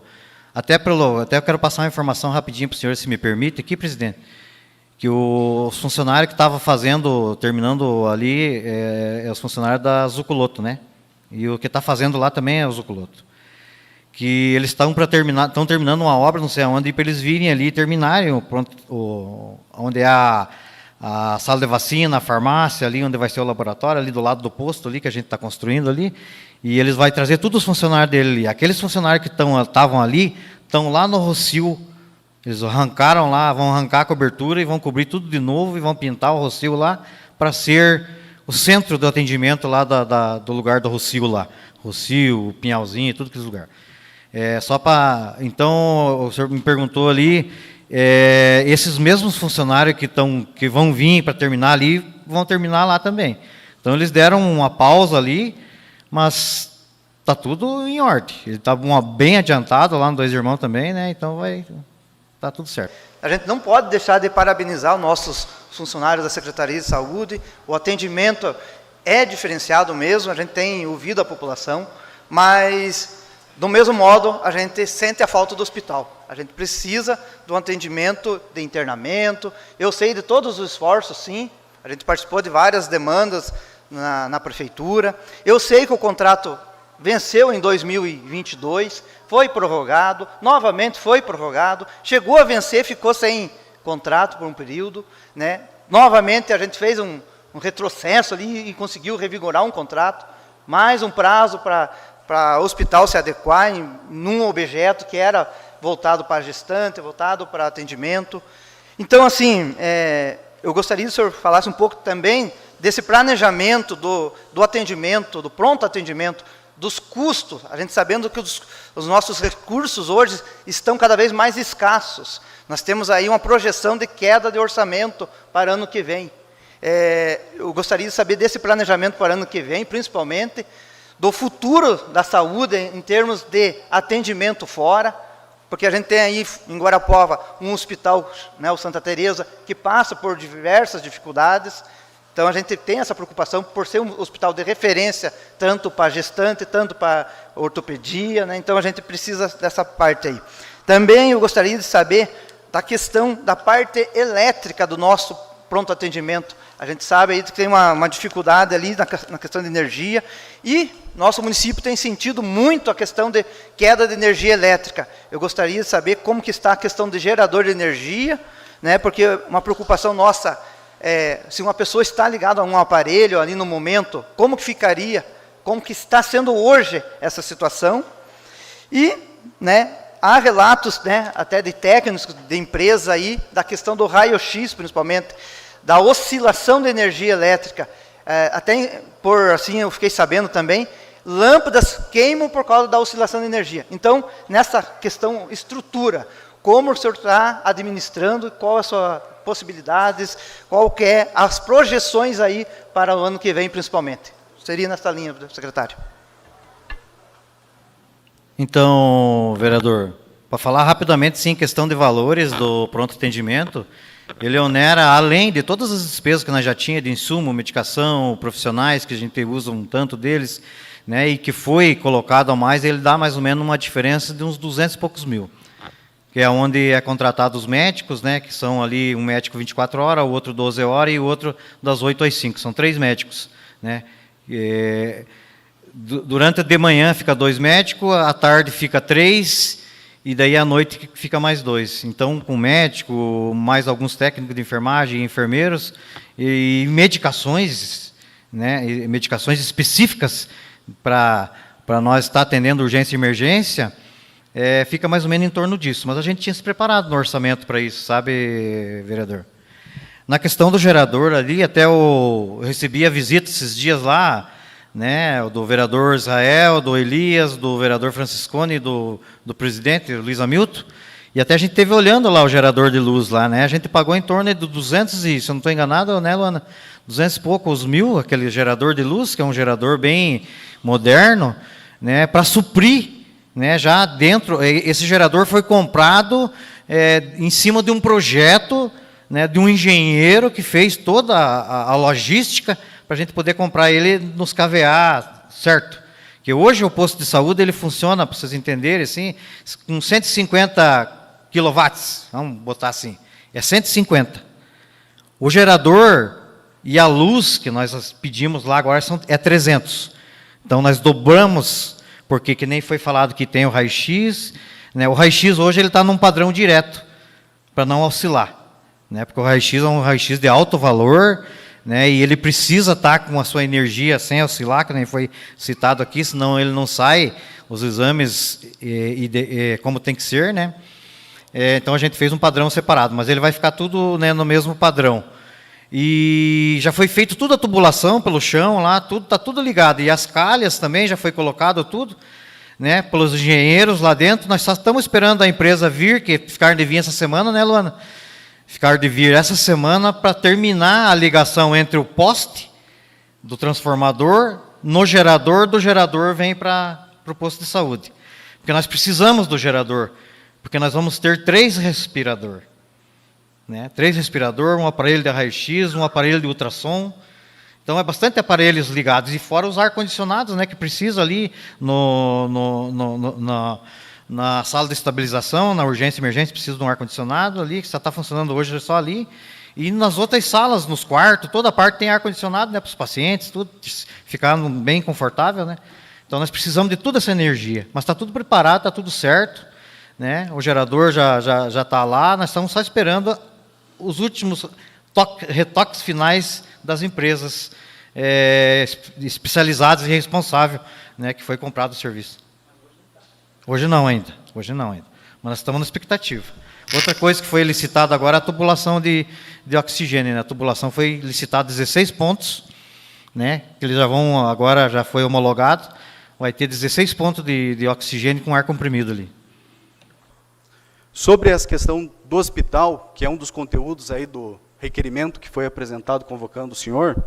S2: quero passar uma informação rapidinho para o senhor, se me permite, aqui, presidente, que os funcionários que estavam terminando ali, os funcionários da Zuculoto, né? E o que está fazendo lá também é o Zuculoto. Que eles estão terminando uma obra, não sei aonde, para eles virem ali e terminarem onde é a sala de vacina, a farmácia, ali onde vai ser o laboratório, ali do lado do posto ali que a gente está construindo ali, e eles vão trazer todos os funcionários dele ali. Aqueles funcionários que estavam ali, estão lá no Rocio, eles arrancaram lá, vão arrancar a cobertura e vão cobrir tudo de novo e vão pintar o Rocio lá para ser o centro do atendimento lá do lugar do Rocio lá. Rocio, Pinhalzinho, tudo aqueles lugares. Então, o senhor me perguntou ali, esses mesmos funcionários que vão vir para terminar ali, vão terminar lá também. Então, eles deram uma pausa ali, mas está tudo em ordem. Ele está bem adiantado lá no Dois Irmãos também, né? Então, está tudo certo.
S11: A gente não pode deixar de parabenizar os nossos funcionários da Secretaria de Saúde. O atendimento é diferenciado mesmo, a gente tem ouvido a população, mas, do mesmo modo, a gente sente a falta do hospital. A gente precisa de um atendimento de internamento. Eu sei de todos os esforços, sim. A gente participou de várias demandas na prefeitura. Eu sei que o contrato venceu em 2022, foi prorrogado, novamente foi prorrogado, chegou a vencer, ficou sem contrato por um período, né? Novamente a gente fez um retrocesso ali e conseguiu revigorar um contrato, mais um prazo para o hospital se adequar num objeto que era voltado para gestante, voltado para atendimento. Então, assim, eu gostaria que o senhor falasse um pouco também desse planejamento do atendimento, do pronto atendimento, dos custos, a gente sabendo que os nossos recursos hoje estão cada vez mais escassos. Nós temos aí uma projeção de queda de orçamento para o ano que vem. Eu gostaria de saber desse planejamento para o ano que vem, principalmente, do futuro da saúde em termos de atendimento fora, porque a gente tem aí em Guarapuava um hospital, né, o Santa Teresa, que passa por diversas dificuldades. Então, a gente tem essa preocupação por ser um hospital de referência, tanto para gestante, tanto para ortopedia, né? Então, a gente precisa dessa parte aí. Também eu gostaria de saber da questão da parte elétrica do nosso pronto atendimento. A gente sabe aí que tem uma dificuldade ali na questão de energia, e nosso município tem sentido muito a questão de queda de energia elétrica. Eu gostaria de saber como que está a questão de gerador de energia, né? Porque uma preocupação nossa se uma pessoa está ligada a um aparelho ali no momento, como que ficaria, como que está sendo hoje essa situação. E, né, há relatos, né, até de técnicos de empresa aí, da questão do raio-x, principalmente, da oscilação da energia elétrica. Até, assim, eu fiquei sabendo também, lâmpadas queimam por causa da oscilação da energia. Então, nessa questão estrutura, como o senhor está administrando, qual a sua possibilidades, qual que é as projeções aí para o ano que vem, principalmente? Seria nessa linha, secretário.
S2: Então, vereador, para falar rapidamente, sim, questão de valores do pronto atendimento, ele onera, além de todas as despesas que nós já tínhamos de insumo, medicação, profissionais, que a gente usa um tanto deles, né, e que foi colocado a mais, ele dá mais ou menos uma diferença de uns 200 e poucos mil. Que é onde é contratado os médicos, né, que são ali um médico 24 horas, o outro 12 horas e o outro das 8 às 5. São 3 médicos. Né. Durante de manhã fica 2 médicos, à tarde fica 3, e daí à noite fica mais 2. Então, com médico, mais alguns técnicos de enfermagem e enfermeiros, e medicações, né, medicações específicas para nós estar atendendo urgência e emergência, fica mais ou menos em torno disso. Mas a gente tinha se preparado no orçamento para isso, sabe, vereador? Na questão do gerador ali, até eu recebi a visita esses dias lá, né, do vereador Israel, do Elias, do vereador Franciscone e do presidente, Luiz Hamilton, e até a gente esteve olhando lá o gerador de luz lá, né? A gente pagou em torno de 200, e se eu não estou enganado, né, Luana? 200 e poucos mil, aquele gerador de luz, que é um gerador bem moderno, né, para suprir, né, já dentro. Esse gerador foi comprado em cima de um projeto, né, de um engenheiro que fez toda a logística para a gente poder comprar ele nos KVA, certo? Que hoje o posto de saúde ele funciona, para vocês entenderem, assim, com 150 quilowatts, vamos botar assim, é 150. O gerador e a luz que nós pedimos lá agora é 300. Então nós dobramos, porque que nem foi falado que tem o raio-x, né? O raio-x hoje ele está num padrão direto, para não oscilar, né? Porque o raio-x é um raio-x de alto valor, né? E ele precisa estar com a sua energia sem oscilar, que nem foi citado aqui, senão ele não sai os exames como tem que ser, né? Então a gente fez um padrão separado, mas ele vai ficar tudo, né, no mesmo padrão. E já foi feito toda a tubulação pelo chão lá, tudo está tudo ligado. E as calhas também já foi colocado tudo, né, pelos engenheiros lá dentro. Nós só estamos esperando a empresa vir, que ficar de vir essa semana, né, Luana? Ficar de vir essa semana para terminar a ligação entre o poste do transformador no gerador, do gerador vem para o posto de saúde. Porque nós precisamos do gerador, porque nós vamos ter 3 respiradores. Né? 3 respiradores, um aparelho de raio-x, um aparelho de ultrassom. Então, é bastante aparelhos ligados. E fora os ar-condicionados, né, que precisa ali na sala de estabilização, na urgência e emergência, precisa de um ar-condicionado ali, que só está funcionando hoje só ali. E nas outras salas, nos quartos, toda parte tem ar-condicionado, né, para os pacientes, tudo ficar bem confortável. Né? Então, nós precisamos de toda essa energia. Mas está tudo preparado, está tudo certo. Né? O gerador já está lá, nós estamos só esperando os últimos retoques finais das empresas especializadas e responsáveis, né, que foi comprado o serviço. Hoje não ainda, mas nós estamos na expectativa. Outra coisa que foi licitada agora é a tubulação de oxigênio. Né? A tubulação foi licitada 16 pontos, né, que eles agora já foi homologado, vai ter 16 pontos de oxigênio com ar comprimido ali.
S7: Sobre essa questão do hospital, que é um dos conteúdos aí do requerimento que foi apresentado convocando o senhor,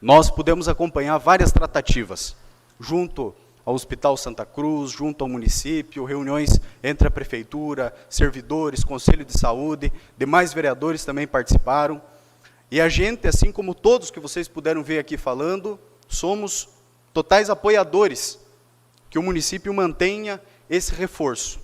S7: nós pudemos acompanhar várias tratativas, junto ao Hospital Santa Cruz, junto ao município, reuniões entre a prefeitura, servidores, conselho de saúde, demais vereadores também participaram. E a gente, assim como todos que vocês puderam ver aqui falando, somos totais apoiadores que o município mantenha esse reforço.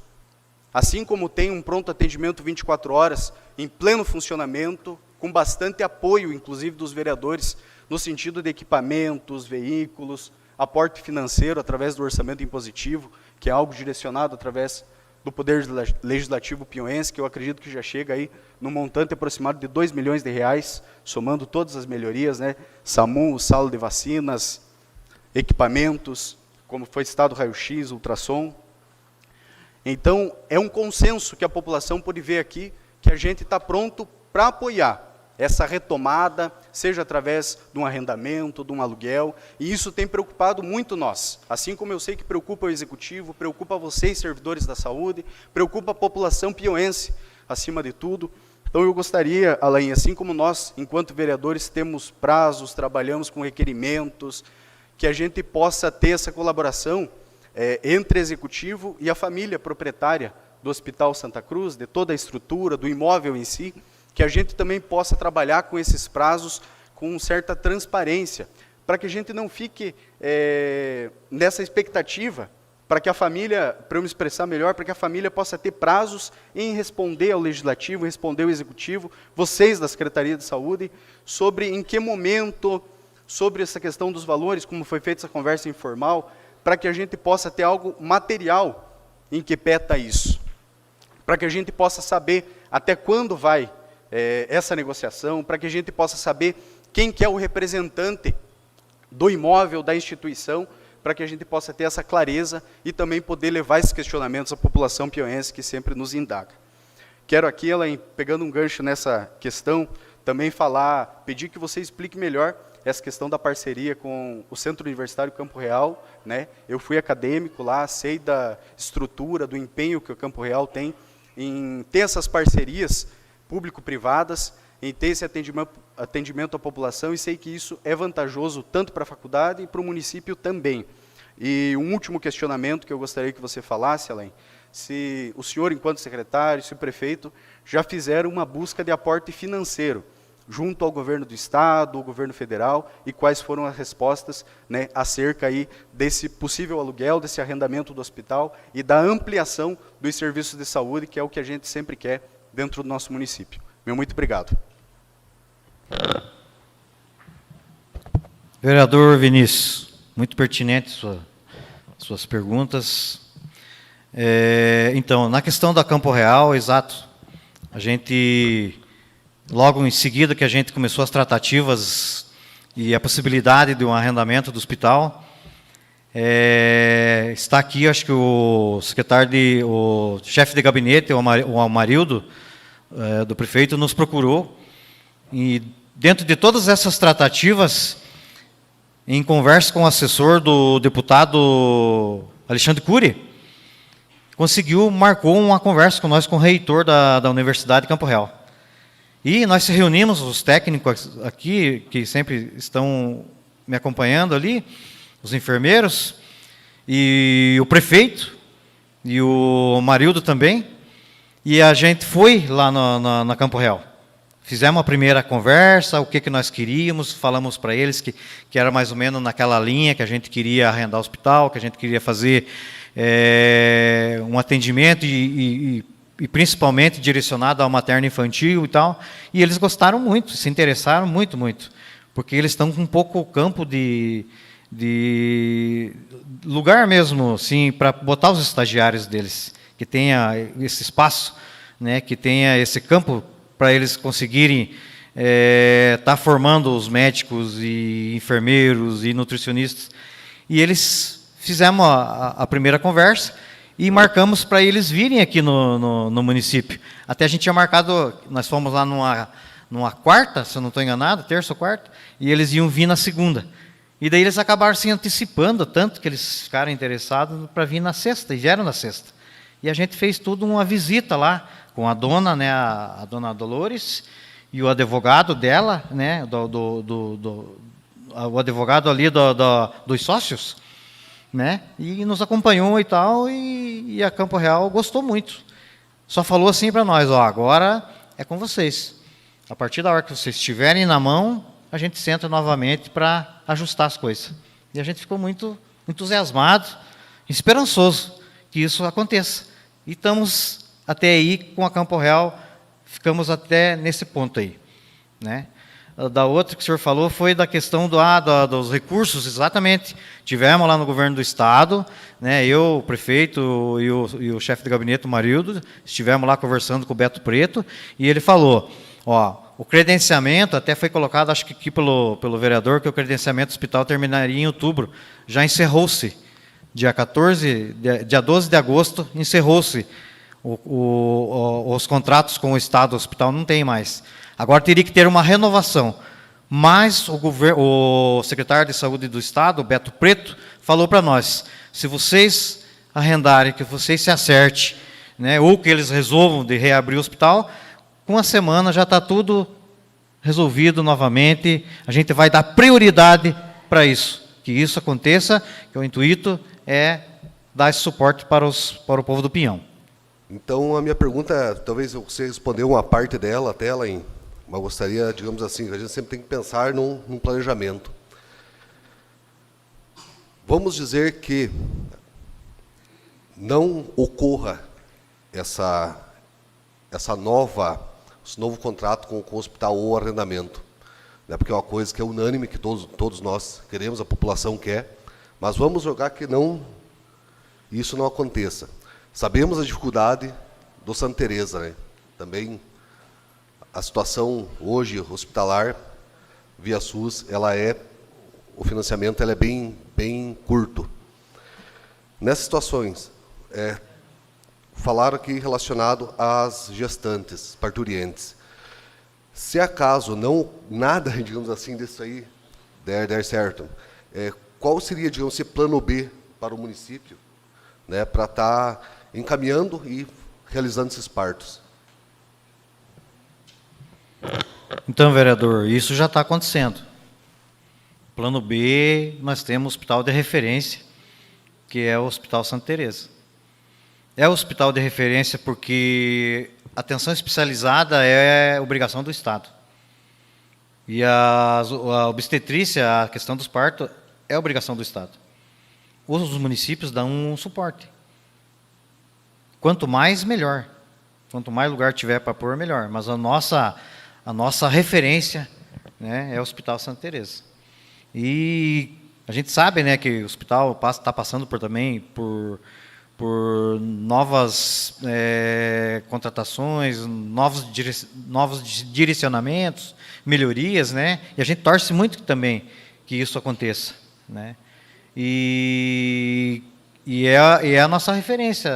S7: Assim como tem um pronto atendimento 24 horas, em pleno funcionamento, com bastante apoio, inclusive dos vereadores, no sentido de equipamentos, veículos, aporte financeiro através do orçamento impositivo, que é algo direcionado através do Poder Legislativo piauiense, que eu acredito que já chega aí no montante aproximado de R$2 milhões, somando todas as melhorias, né? SAMU, sala de vacinas, equipamentos, como foi citado, raio-x, ultrassom. Então, é um consenso que a população pode ver aqui, que a gente está pronto para apoiar essa retomada, seja através de um arrendamento, de um aluguel, e isso tem preocupado muito nós. Assim como eu sei que preocupa o Executivo, preocupa vocês, servidores da saúde, preocupa a população piauiense, acima de tudo. Então, eu gostaria, Alain, assim como nós, enquanto vereadores, temos prazos, trabalhamos com requerimentos, que a gente possa ter essa colaboração entre Executivo e a família proprietária do Hospital Santa Cruz, de toda a estrutura, do imóvel em si, que a gente também possa trabalhar com esses prazos com certa transparência, para que a gente não fique nessa expectativa, para que a família, para eu me expressar melhor, para que a família possa ter prazos em responder ao Legislativo, responder ao Executivo, vocês da Secretaria de Saúde, sobre em que momento, sobre essa questão dos valores, como foi feita essa conversa informal, para que a gente possa ter algo material em que peta isso, para que a gente possa saber até quando vai essa negociação, para que a gente possa saber quem que é o representante do imóvel, da instituição, para que a gente possa ter essa clareza e também poder levar esses questionamentos à população piauiense que sempre nos indaga. Quero aqui, Elaine, pegando um gancho nessa questão, também pedir que você explique melhor essa questão da parceria com o Centro Universitário Campo Real, né? Eu fui acadêmico lá, sei da estrutura, do empenho que o Campo Real tem em ter essas parcerias público-privadas, em ter esse atendimento à população, e sei que isso é vantajoso tanto para a faculdade e para o município também. E um último questionamento que eu gostaria que você falasse, Alain, se o senhor, enquanto secretário, se o prefeito, já fizeram uma busca de aporte financeiro
S12: junto ao governo do estado, ao governo federal, e quais foram as respostas, né, acerca aí desse possível aluguel, desse arrendamento do hospital e da ampliação dos serviços de saúde, que é o que a gente sempre quer dentro do nosso município. Meu muito obrigado.
S2: Vereador Vinícius, muito pertinente suas perguntas. Então, na questão da Campo Real, exato, a gente, logo em seguida que a gente começou as tratativas e a possibilidade de um arrendamento do hospital, está aqui, acho que o chefe de gabinete, o Amarildo, do prefeito, nos procurou, e dentro de todas essas tratativas, em conversa com o assessor do deputado Alexandre Cury, marcou uma conversa com nós, com o reitor da Universidade de Campo Real. E nós se reunimos, os técnicos aqui, que sempre estão me acompanhando ali, os enfermeiros, e o prefeito, e o Marildo também, e a gente foi lá na Campo Real. Fizemos a primeira conversa, o que nós queríamos, falamos para eles que era mais ou menos naquela linha, que a gente queria arrendar o hospital, que a gente queria fazer um atendimento e principalmente direcionado ao materno-infantil e tal, e eles gostaram muito, se interessaram muito, porque eles estão com um pouco campo de lugar mesmo, assim, para botar os estagiários deles, que tenha esse espaço, né, que tenha esse campo para eles conseguirem estar formando os médicos e enfermeiros e nutricionistas. E eles fizemos a primeira conversa e marcamos para eles virem aqui no município. Até a gente tinha marcado, nós fomos lá numa quarta, se eu não estou enganado, terça ou quarta, e eles iam vir na segunda. E daí eles acabaram se antecipando, tanto que eles ficaram interessados para vir na sexta, e vieram na sexta. E a gente fez tudo uma visita lá, com a dona, né, a dona Dolores, e o advogado dela, né, o advogado ali dos sócios, né, e nos acompanhou e tal, e a Campo Real gostou muito. Só falou assim para nós, agora é com vocês. A partir da hora que vocês estiverem na mão, a gente senta novamente para ajustar as coisas. E a gente ficou muito entusiasmado, esperançoso que isso aconteça. E estamos até aí com a Campo Real, ficamos até nesse ponto aí, né? Da outra que o senhor falou foi da questão dos recursos, exatamente. Tivemos lá no governo do estado, né, eu, o prefeito e o chefe de gabinete, o Marildo, estivemos lá conversando com o Beto Preto, e ele falou, o credenciamento, até foi colocado, acho que aqui pelo vereador, que o credenciamento do hospital terminaria em outubro. Já encerrou-se, dia 12 de agosto, encerrou-se. Os contratos com o Estado, o hospital não tem mais. Agora teria que ter uma renovação. Mas o secretário de Saúde do Estado, Beto Preto, falou para nós, se vocês arrendarem, que vocês se acertem, né, ou que eles resolvam de reabrir o hospital, com uma semana já está tudo resolvido novamente, a gente vai dar prioridade para isso, que isso aconteça, que o intuito é dar esse suporte para o povo do Pinhão.
S13: Então, a minha pergunta, talvez você respondeu uma parte dela até, Lain, mas gostaria, digamos assim, a gente sempre tem que pensar num planejamento. Vamos dizer que não ocorra esse novo contrato com o hospital ou arrendamento, né, porque é uma coisa que é unânime, que todos nós queremos, a população quer, mas vamos jogar que isso não aconteça. Sabemos a dificuldade do Santa Teresa, né? Também a situação hoje hospitalar via SUS, o financiamento é bem curto. Nessas situações, falaram aqui relacionado às gestantes, parturientes. Se acaso nada, digamos assim, disso aí der certo, qual seria, digamos, esse plano B para o município, né, para estar encaminhando e realizando esses partos?
S2: Então, vereador, isso já está acontecendo. Plano B, nós temos um hospital de referência, que é o Hospital Santa Teresa. É o hospital de referência porque a atenção especializada é obrigação do Estado. E a obstetrícia, a questão dos partos, é obrigação do Estado. Os municípios dão um suporte. Quanto mais, melhor. Quanto mais lugar tiver para pôr, melhor. Mas a nossa referência, né, é o Hospital Santa Teresa. E a gente sabe, né, que o hospital está passando também por novas contratações, novos direcionamentos, melhorias, né? E a gente torce muito também que isso aconteça, né? E é a nossa referência.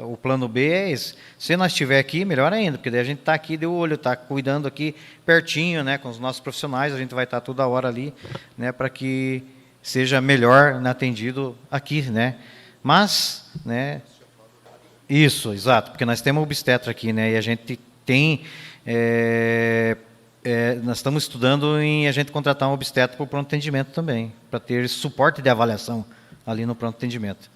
S2: O plano B é esse. Se nós estiver aqui, melhor ainda, porque daí a gente está aqui de olho, está cuidando aqui pertinho, né, com os nossos profissionais, a gente vai estar toda hora ali, né, para que seja melhor, né, atendido aqui, né? Mas, né, isso, exato, porque nós temos obstetra aqui, né, e a gente tem, nós estamos estudando em a gente contratar um obstetra para o pronto atendimento também, para ter suporte de avaliação ali no pronto atendimento,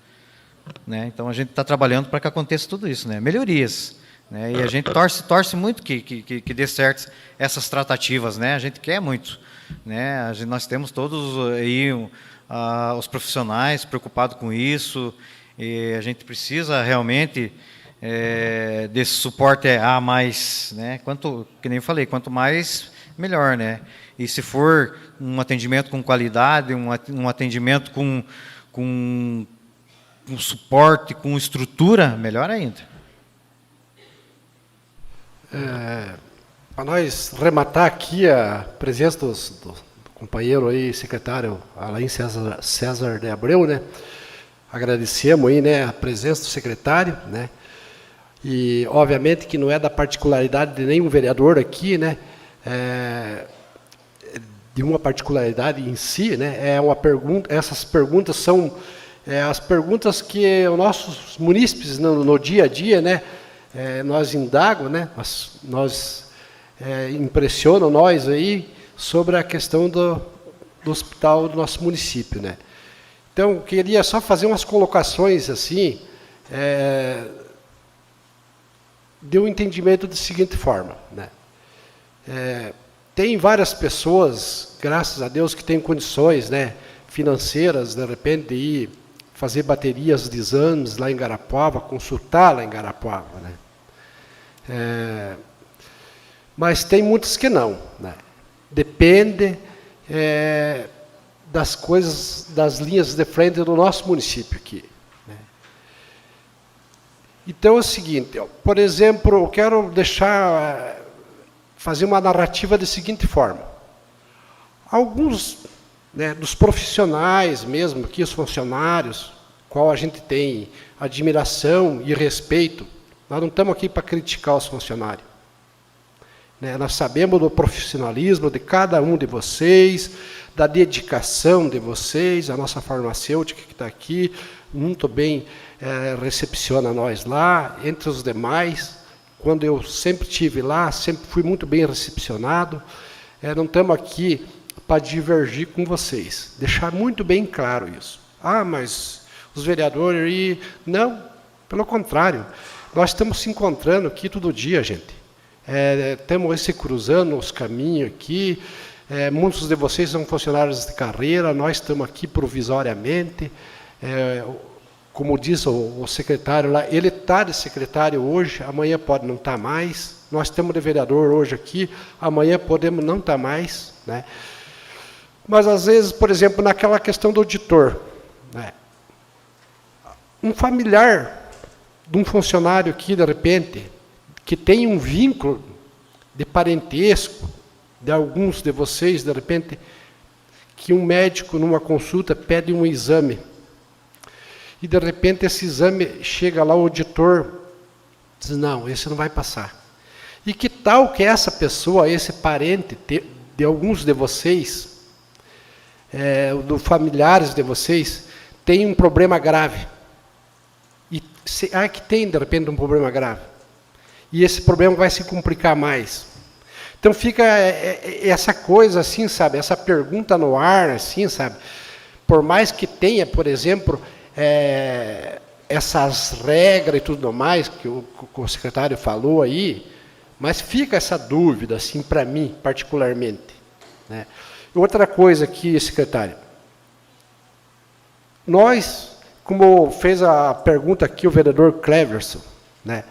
S2: né? Então a gente está trabalhando para que aconteça tudo isso, né, melhorias, né, e a gente torce muito que dê certo essas tratativas, né, a gente quer muito, né, nós temos todos aí os profissionais preocupados com isso, e a gente precisa realmente desse suporte a mais, né? Que nem eu falei, quanto mais, melhor, né? E se for um atendimento com qualidade, um atendimento com suporte, com estrutura, melhor ainda.
S1: Para nós rematar aqui a presença do companheiro aí, secretário Alain César de Abreu, né? Agradecemos aí, né, a presença do secretário, né? E obviamente que não é da particularidade de nenhum vereador aqui, né? De uma particularidade em si, né? Essas perguntas são as perguntas que os nossos munícipes no dia a dia, né? Nós indagam, né? Nós impressionam nós aí sobre a questão do hospital do nosso município, né? Então, eu queria só fazer umas colocações assim, de um entendimento da seguinte forma, né? Tem várias pessoas, graças a Deus, que têm condições, né, financeiras, de repente, de ir fazer baterias de exames lá em Garapuava, consultar lá em Garapuava, né? Mas tem muitas que não, né? Depende das coisas, das linhas de frente do nosso município aqui, né? Então é o seguinte, por exemplo, eu quero fazer uma narrativa da seguinte forma. Alguns, né, dos profissionais mesmo, aqui os funcionários, qual a gente tem admiração e respeito, nós não estamos aqui para criticar os funcionários, né? Nós sabemos do profissionalismo de cada um de vocês, da dedicação de vocês, a nossa farmacêutica que está aqui, muito bem recepciona nós lá, entre os demais. Quando eu sempre estive lá, sempre fui muito bem recepcionado. Não estamos aqui para divergir com vocês, deixar muito bem claro isso. Mas os vereadores aí... Não, pelo contrário, nós estamos se encontrando aqui todo dia, gente. Estamos se cruzando os caminhos aqui. Muitos de vocês são funcionários de carreira, nós estamos aqui provisoriamente. Como diz o secretário lá, ele está de secretário hoje, amanhã pode não estar mais. Nós temos de vereador hoje aqui, amanhã podemos não estar mais, né? Mas, às vezes, por exemplo, naquela questão do auditor, né? Um familiar de um funcionário aqui, de repente, que tem um vínculo de parentesco, de alguns de vocês, de repente, que um médico, numa consulta, pede um exame, e, de repente, esse exame chega lá, o auditor diz, não, esse não vai passar. E que tal que essa pessoa, esse parente de alguns de vocês, dos familiares de vocês, tem um problema grave. E que tem, de repente, um problema grave. E esse problema vai se complicar mais. Então fica essa coisa assim, sabe? Essa pergunta no ar, assim, sabe? Por mais que tenha, por exemplo, essas regras e tudo mais que o secretário falou aí, mas fica essa dúvida, assim, para mim, particularmente. né? Outra coisa aqui, secretário. Nós, como fez a pergunta aqui o vereador Cleverson, né?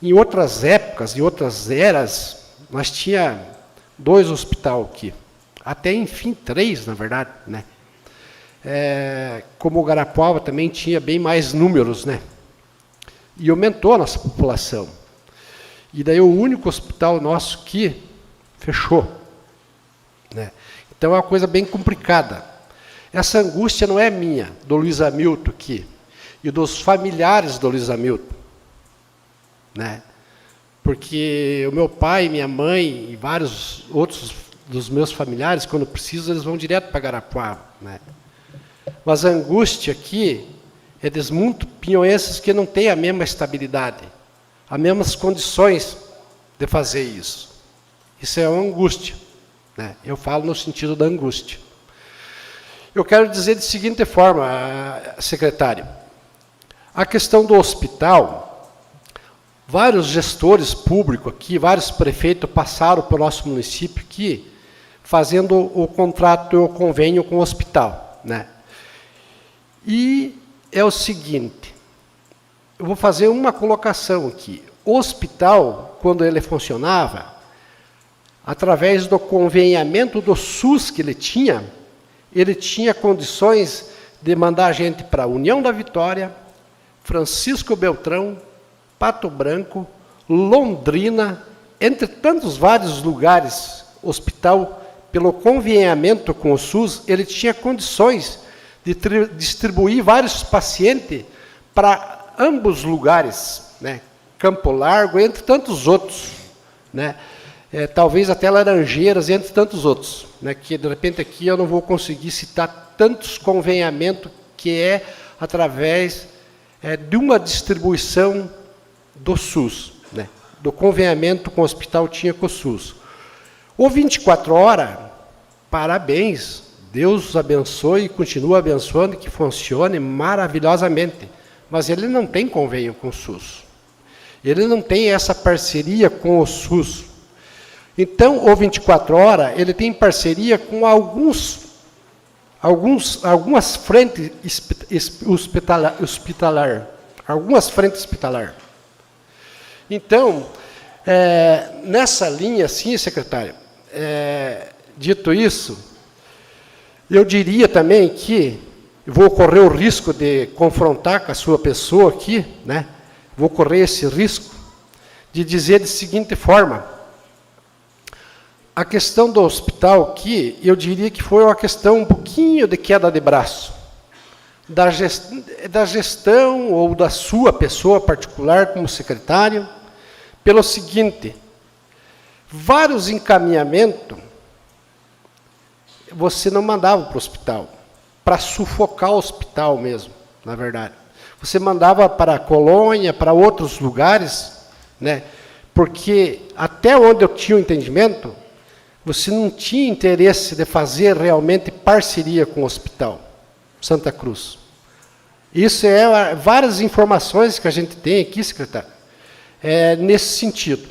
S1: Em outras épocas, em outras eras, nós tinha 2 hospitais aqui. Até, enfim, 3, na verdade, né? Como o Garapuava também tinha bem mais números, né? E aumentou a nossa população. E daí o único hospital nosso que fechou, né? Então é uma coisa bem complicada. Essa angústia não é minha, do Luiz Hamilton aqui, e dos familiares do Luiz Hamilton, né? Porque o meu pai, minha mãe e vários outros dos meus familiares, quando precisam, eles vão direto para Garapuava, né? Mas a angústia aqui é dos muitos pinhoenses que não têm a mesma estabilidade, as mesmas condições de fazer isso. Isso é uma angústia, né? Eu falo no sentido da angústia. Eu quero dizer de seguinte forma, secretário. A questão do hospital, vários gestores públicos aqui, vários prefeitos passaram para o nosso município aqui, fazendo o contrato e o convênio com o hospital, né? E é o seguinte, eu vou fazer uma colocação aqui. O hospital, quando ele funcionava, através do conveniamento do SUS que ele tinha condições de mandar a gente para a União da Vitória, Francisco Beltrão, Pato Branco, Londrina, entre tantos vários lugares. O hospital, pelo conveniamento com o SUS, ele tinha condições de distribuir vários pacientes para ambos lugares, né? Campo Largo, entre tantos outros, né? Talvez até Laranjeiras, entre tantos outros, né? Que de repente aqui eu não vou conseguir citar tantos conveniamentos que é através de uma distribuição do SUS, né? Do conveniamento com o hospital tinha com o SUS. O 24 horas, parabéns, Deus os abençoe e continua abençoando, que funcione maravilhosamente, mas ele não tem convênio com o SUS. Ele não tem essa parceria com o SUS. Então, o 24 horas, ele tem parceria com algumas frentes hospitalar. Algumas frentes hospitalar. Então, nessa linha, sim, secretário, dito isso, eu diria também que vou correr o risco de confrontar com a sua pessoa aqui, né? Vou correr esse risco de dizer da seguinte forma: a questão do hospital aqui, eu diria que foi uma questão um pouquinho de queda de braço, da gestão ou da sua pessoa particular como secretário, pelo seguinte: vários encaminhamentos você não mandava para o hospital, para sufocar o hospital mesmo, na verdade. Você mandava para a colônia, para outros lugares, né? Porque até onde eu tinha o entendimento, você não tinha interesse de fazer realmente parceria com o Hospital Santa Cruz. Isso é várias informações que a gente tem aqui, secretário, nesse sentido,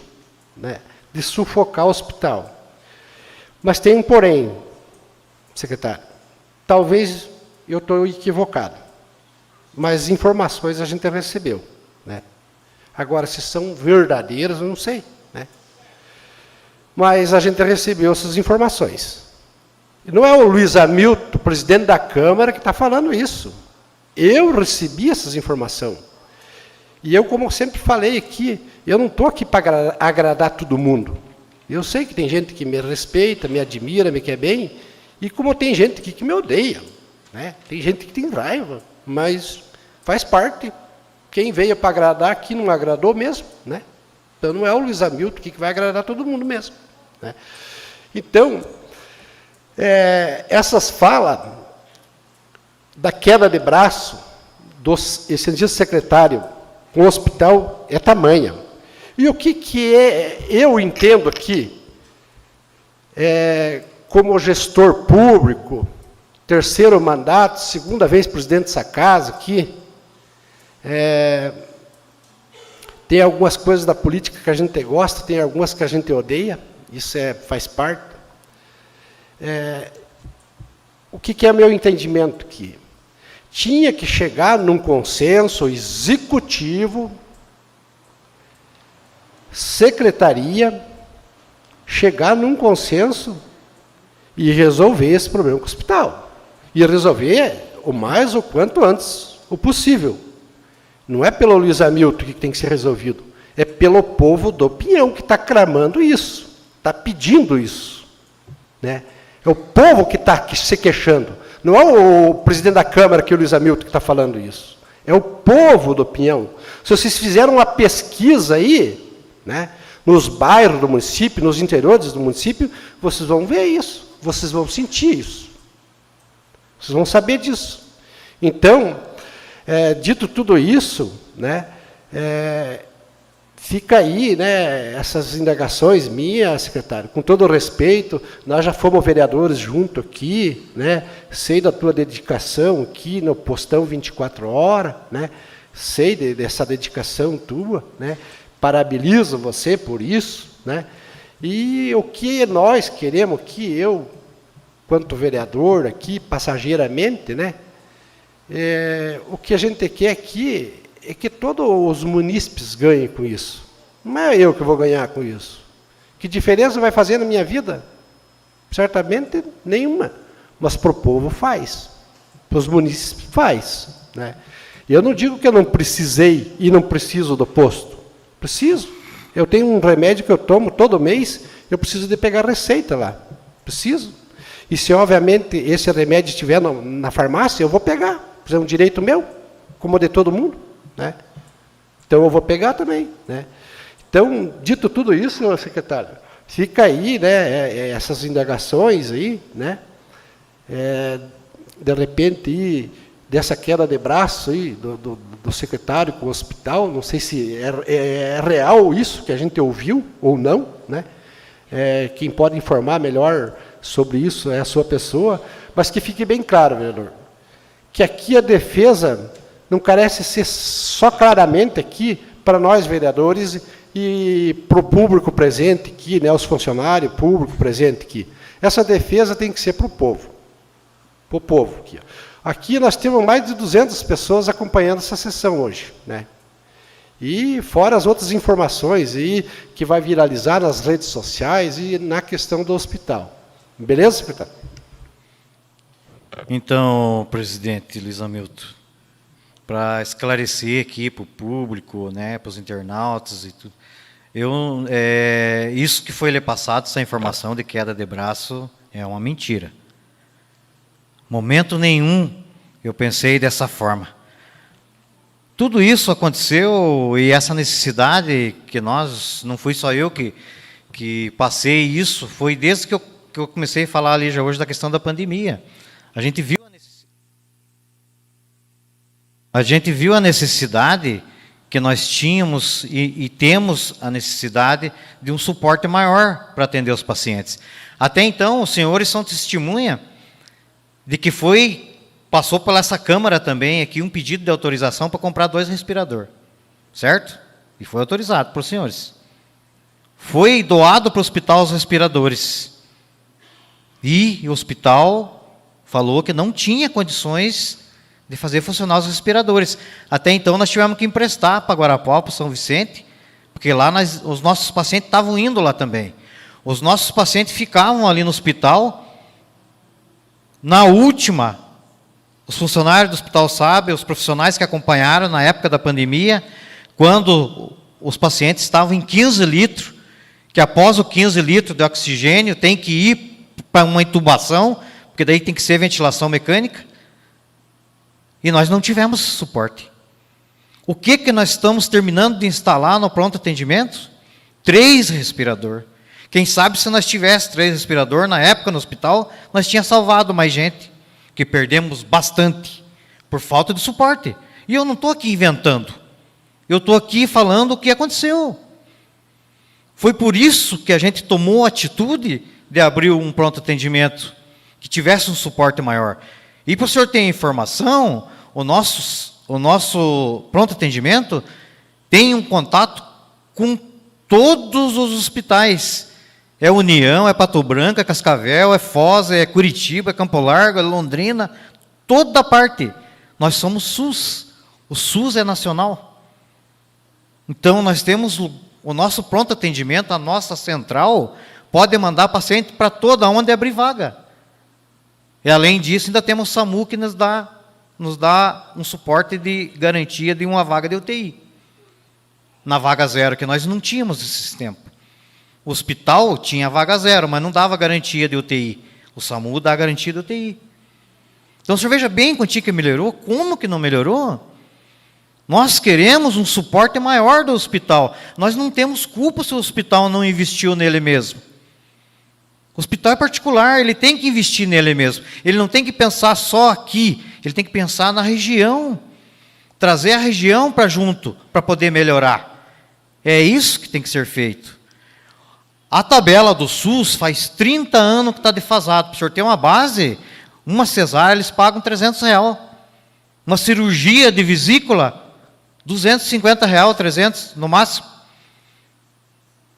S1: né? De sufocar o hospital. Mas tem um porém, secretário. Talvez eu estou equivocado, mas informações a gente recebeu, né? Agora, se são verdadeiras, eu não sei, né? Mas a gente recebeu essas informações. E não é o Luiz Hamilton, presidente da Câmara, que está falando isso. Eu recebi essas informações. E eu, como sempre falei aqui, eu não estou aqui para agradar todo mundo. Eu sei que tem gente que me respeita, me admira, me quer bem, e como tem gente aqui que me odeia, né? Tem gente que tem raiva, mas faz parte. Quem veio para agradar aqui não agradou mesmo, né? Então não é o Luiz Hamilton que vai agradar todo mundo mesmo, né? Então, essas falas da queda de braço do excelentíssimo secretário com o hospital é tamanha. E o que eu entendo aqui, como gestor público, terceiro mandato, segunda vez presidente dessa casa aqui, tem algumas coisas da política que a gente gosta, tem algumas que a gente odeia, isso faz parte. O que é meu entendimento aqui? Tinha que chegar num consenso executivo, secretaria, chegar num consenso e resolver esse problema com o hospital. E resolver o quanto antes o possível. Não é pelo Luiz Hamilton que tem que ser resolvido, é pelo povo do Pinhão que está clamando isso, está pedindo isso. Né? É o povo que está se queixando. Não é o presidente da Câmara, que é o Luiz Hamilton, que está falando isso. É o povo do Pinhão. Se vocês fizeram uma pesquisa aí, né, nos bairros do município, nos interiores do município, vocês vão ver isso, vocês vão sentir isso. Vocês vão saber disso. Então, dito tudo isso, né, fica aí, né, essas indagações minhas, secretário, com todo o respeito, nós já fomos vereadores junto aqui, né, sei da tua dedicação aqui no Postão 24 Horas, né, sei dessa dedicação tua, né, parabenizo você por isso, né, e o que nós queremos aqui, eu, quanto vereador aqui, passageiramente, né, o que a gente quer aqui é que todos os munícipes ganhem com isso. Não é eu que vou ganhar com isso. Que diferença vai fazer na minha vida? Certamente nenhuma. Mas para o povo faz. Para os munícipes faz. Né? Eu não digo que eu não precisei e não preciso do posto. Preciso. Eu tenho um remédio que eu tomo todo mês, eu preciso de pegar receita lá. Preciso. E se, obviamente, esse remédio estiver na farmácia, eu vou pegar. É um direito meu, como de todo mundo. Né? Então, eu vou pegar também. Né? Então, dito tudo isso, secretário, fica aí, né, essas indagações aí, né, de repente, dessa queda de braço aí do secretário com o hospital, não sei se é real isso que a gente ouviu ou não, né? Quem pode informar melhor sobre isso é a sua pessoa, mas que fique bem claro, vereador, que aqui a defesa não carece ser só claramente aqui para nós vereadores e para o público presente aqui, né, os funcionários, público presente aqui. Essa defesa tem que ser para o povo. Para o povo aqui. Aqui nós temos mais de 200 pessoas acompanhando essa sessão hoje. Né? E fora as outras informações aí, que vai viralizar nas redes sociais e na questão do hospital. Beleza, secretário?
S2: Então, presidente Luiz Hamilton, para esclarecer aqui para o público, né, para os internautas e tudo, isso que foi lhe passado, essa informação de queda de braço, é uma mentira. Momento nenhum eu pensei dessa forma. Tudo isso aconteceu e essa necessidade que não fui só eu que passei isso, foi desde que eu comecei a falar ali já hoje da questão da pandemia. A gente viu a necessidade que nós tínhamos e temos a necessidade de um suporte maior para atender os pacientes. Até então, os senhores são testemunha de que passou pela essa Câmara também aqui um pedido de autorização para comprar 2 respiradores, certo? E foi autorizado para os senhores. Foi doado para o hospital os respiradores. E o hospital falou que não tinha condições de fazer funcionar os respiradores. Até então, nós tivemos que emprestar para Guarapuava, para São Vicente, porque lá os nossos pacientes estavam indo lá também. Os nossos pacientes ficavam ali no hospital. Na última, os funcionários do hospital sabem, os profissionais que acompanharam na época da pandemia, quando os pacientes estavam em 15 litros, que após o 15 litros de oxigênio tem que ir para uma intubação, porque daí tem que ser ventilação mecânica. E nós não tivemos suporte. O que nós estamos terminando de instalar no pronto atendimento? 3 respiradores. Quem sabe se nós tivéssemos 3 respiradores na época no hospital, nós tínhamos salvado mais gente, que perdemos bastante, por falta de suporte. E eu não estou aqui inventando. Eu estou aqui falando o que aconteceu. Foi por isso que a gente tomou a atitude de abrir um pronto atendimento, que tivesse um suporte maior. E para o senhor ter informação, o nosso pronto atendimento tem um contato com todos os hospitais É União, é Pato Branco, é Cascavel, é Foz, é Curitiba, é Campo Largo, é Londrina, toda parte. Nós somos SUS. O SUS é nacional. Então, nós temos o nosso pronto atendimento, a nossa central, pode mandar paciente para toda onde abrir vaga. E, além disso, ainda temos o SAMU, que nos dá um suporte de garantia de uma vaga de UTI. Na vaga zero, que nós não tínhamos esse tempo. O hospital tinha vaga zero, mas não dava garantia de UTI. O SAMU dá garantia de UTI. Então, o senhor veja bem quanto que melhorou, como que não melhorou? Nós queremos um suporte maior do hospital. Nós não temos culpa se o hospital não investiu nele mesmo. O hospital é particular, ele tem que investir nele mesmo. Ele não tem que pensar só aqui, ele tem que pensar na região. Trazer a região para junto, para poder melhorar. É isso que tem que ser feito. A tabela do SUS faz 30 anos que está defasado. Para o senhor ter uma base, uma cesárea eles pagam R$300. Uma cirurgia de vesícula, R$250, 300 no máximo.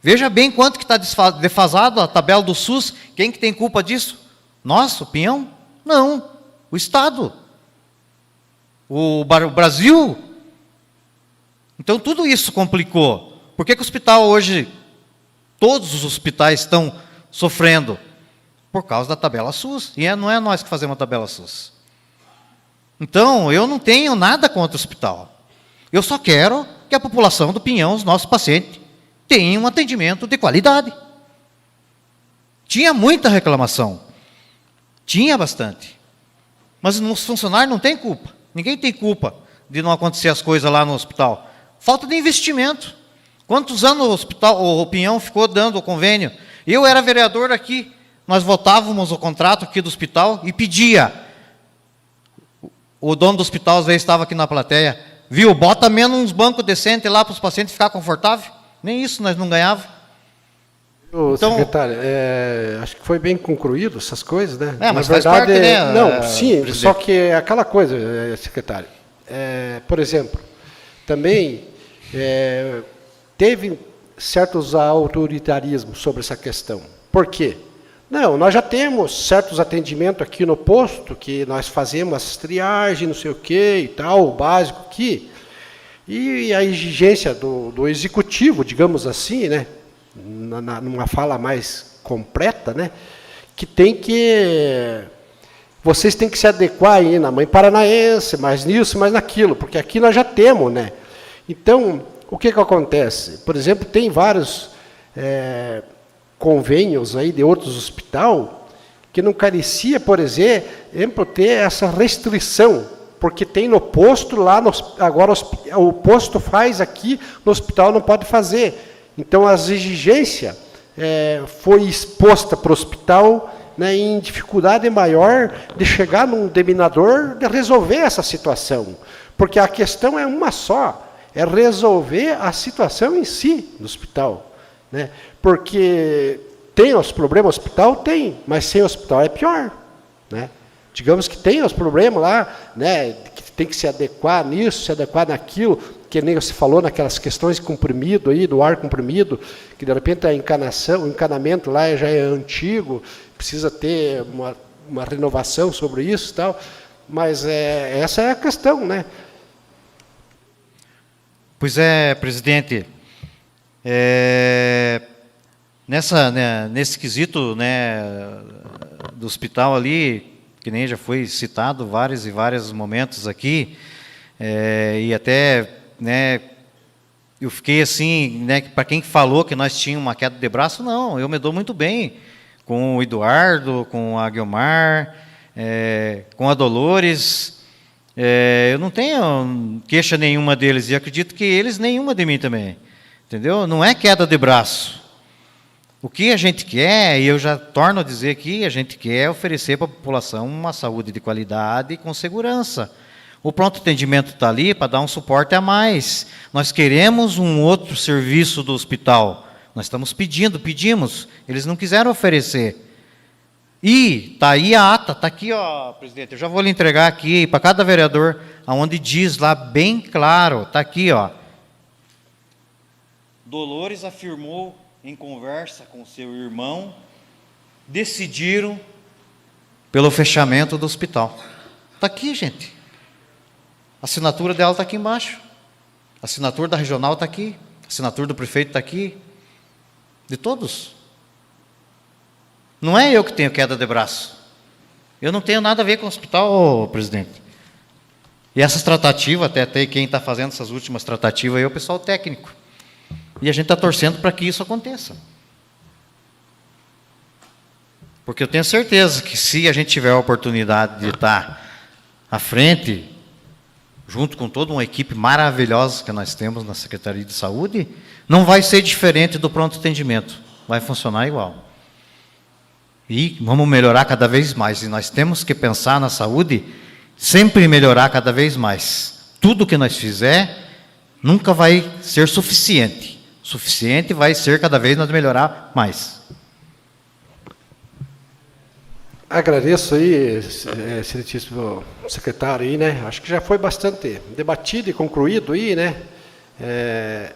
S2: Veja bem quanto que está defasado a tabela do SUS. Quem que tem culpa disso? Nós, o Pinhão? Não, o Estado. O Brasil. Então, tudo isso complicou. Por que o hospital hoje, todos os hospitais estão sofrendo? Por causa da tabela SUS. E não é nós que fazemos a tabela SUS. Então, eu não tenho nada contra o hospital. Eu só quero que a população do Pinhão, os nossos pacientes, tenham um atendimento de qualidade. Tinha muita reclamação. Tinha bastante. Mas os funcionários não têm culpa. Ninguém tem culpa de não acontecer as coisas lá no hospital. Falta de investimento. Quantos anos o Pinhão ficou dando o convênio? Eu era vereador aqui. Nós votávamos o contrato aqui do hospital e pedia. O dono do hospital, às vezes, estava aqui na plateia. Viu, bota menos uns bancos decentes lá para os pacientes ficar confortável. Nem isso nós não ganhávamos.
S1: Então, secretário, acho que foi bem concluído essas coisas, né?
S2: Mas
S1: na verdade,
S2: faz parte, né?
S1: Não, sim,
S2: presidente.
S1: só que é aquela coisa, secretário. Por exemplo, também teve certos autoritarismos sobre essa questão. Por quê? Não, nós já temos certos atendimentos aqui no posto, que nós fazemos as triagens, não sei o quê e tal, o básico aqui. E a exigência do executivo, digamos assim, né, numa fala mais completa, né, que tem que... Vocês têm que se adequar aí na Mãe Paranaense, mais nisso, mais naquilo, porque aqui nós já temos, né. Então, o que acontece? Por exemplo, tem vários convênios aí de outros hospitais que não carecia, por exemplo, ter essa restrição, porque tem no posto lá, agora o posto faz aqui, no hospital não pode fazer. Então, as exigências foi exposta para o hospital, né, em dificuldade maior de chegar num dominador de resolver essa situação. Porque a questão é uma só, é resolver a situação em si do hospital. Né? Porque tem os problemas no hospital? Tem, mas sem hospital é pior. Né? Digamos que tem os problemas lá, né, que tem que se adequar nisso, se adequar naquilo, que nem você falou naquelas questões de comprimido, aí, do ar comprimido, que de repente a encanação, o encanamento lá já é antigo, precisa ter uma renovação sobre isso e tal, mas essa é a questão, né?
S2: Pois é, presidente, nesse quesito, né, do hospital ali, que nem já foi citado vários e vários momentos aqui, e até, né, eu fiquei assim, né, para quem falou que nós tínhamos uma queda de braço, não, eu me dou muito bem com o Eduardo, com a Guilmar, com a Dolores, eu não tenho queixa nenhuma deles, e acredito que eles nenhuma de mim também, entendeu? Não é queda de braço. O que a gente quer, e eu já torno a dizer aqui, a gente quer oferecer para a população uma saúde de qualidade e com segurança. O pronto atendimento está ali para dar um suporte a mais. Nós queremos um outro serviço do hospital. Nós estamos pedimos, eles não quiseram oferecer. E está aí a ata, está aqui, ó, presidente, eu já vou lhe entregar aqui para cada vereador, onde diz lá bem claro, está aqui, ó. Dolores afirmou em conversa com seu irmão, decidiram pelo fechamento do hospital. Está aqui, gente. A assinatura dela está aqui embaixo. A assinatura da regional está aqui. A assinatura do prefeito está aqui. De todos. Não é eu que tenho queda de braço. Eu não tenho nada a ver com o hospital, presidente. E essas tratativas, até quem está fazendo essas últimas tratativas aí é o pessoal técnico. E a gente está torcendo para que isso aconteça. Porque eu tenho certeza que se a gente tiver a oportunidade de estar à frente, junto com toda uma equipe maravilhosa que nós temos na Secretaria de Saúde, não vai ser diferente do pronto atendimento. Vai funcionar igual. E vamos melhorar cada vez mais. E nós temos que pensar na saúde, sempre melhorar cada vez mais. Tudo que nós fizer, nunca vai ser suficiente. Suficiente vai ser cada vez nós melhorar mais.
S1: Agradeço aí, excelentíssimo secretário, aí, né? Acho que já foi bastante debatido e concluído aí, né?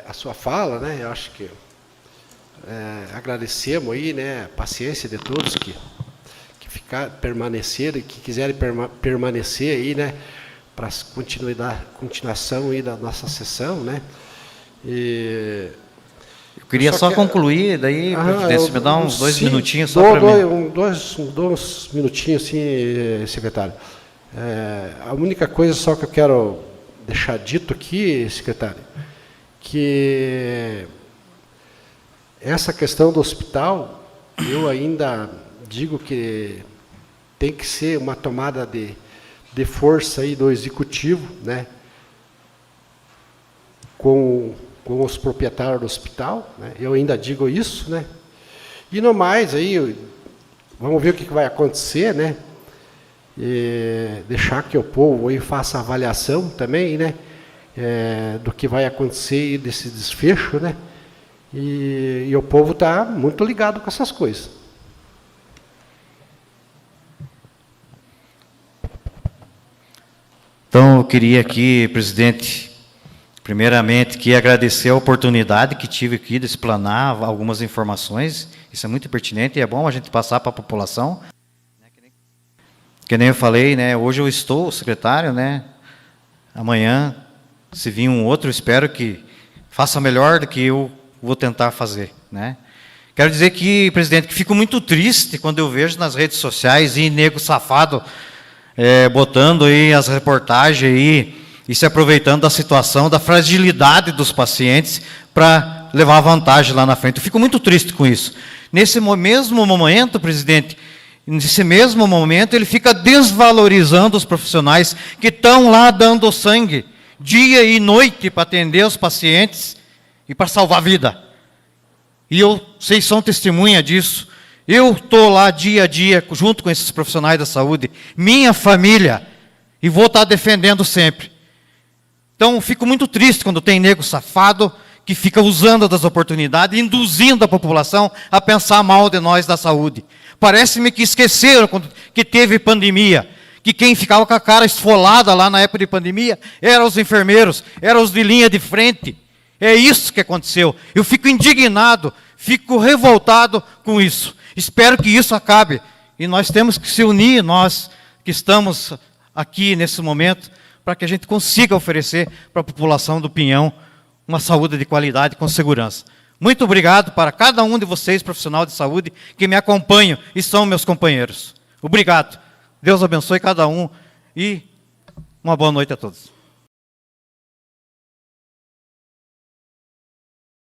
S1: A sua fala, né? Eu acho que agradecemos aí, né? A paciência de todos que permaneceram e que quiserem permanecer aí, né? Para continuação aí da nossa sessão, né?
S2: Eu queria só concluir, daí, presidente, me dá uns 2 minutinhos só para mim.
S1: Dois minutinhos, sim, secretário. A única coisa só que eu quero deixar dito aqui, secretário, que essa questão do hospital, eu ainda digo que tem que ser uma tomada de força aí do executivo, né, com os proprietários do hospital, né? Eu ainda digo isso, né? E no mais aí, vamos ver o que vai acontecer, né? E deixar que o povo aí faça a avaliação também, né? Do que vai acontecer desse desfecho, né? E o povo está muito ligado com essas coisas.
S2: Então, eu queria aqui, presidente, primeiramente, que agradecer a oportunidade que tive aqui de explanar algumas informações. Isso é muito pertinente e é bom a gente passar para a população. Que nem eu falei, né? Hoje eu estou secretário, né? Amanhã, se vir um outro, espero que faça melhor do que eu vou tentar fazer, né? Quero dizer que, presidente, que fico muito triste quando eu vejo nas redes sociais e nego safado botando aí as reportagens aí e se aproveitando da situação, da fragilidade dos pacientes para levar vantagem lá na frente. Eu fico muito triste com isso. Nesse mesmo momento, presidente, nesse mesmo momento, ele fica desvalorizando os profissionais que estão lá dando sangue, dia e noite, para atender os pacientes e para salvar a vida. E vocês são testemunha disso. Eu estou lá dia a dia, junto com esses profissionais da saúde, minha família, e vou estar defendendo sempre. Então, fico muito triste quando tem nego safado que fica usando das oportunidades, induzindo a população a pensar mal de nós da saúde. Parece-me que esqueceram que teve pandemia, que quem ficava com a cara esfolada lá na época de pandemia eram os enfermeiros, eram os de linha de frente. É isso que aconteceu. Eu fico indignado, fico revoltado com isso. Espero que isso acabe. E nós temos que se unir, nós que estamos aqui nesse momento, para que a gente consiga oferecer para a população do Pinhão uma saúde de qualidade com segurança. Muito obrigado para cada um de vocês, profissional de saúde, que me acompanham e são meus companheiros. Obrigado. Deus abençoe cada um e uma boa noite a todos.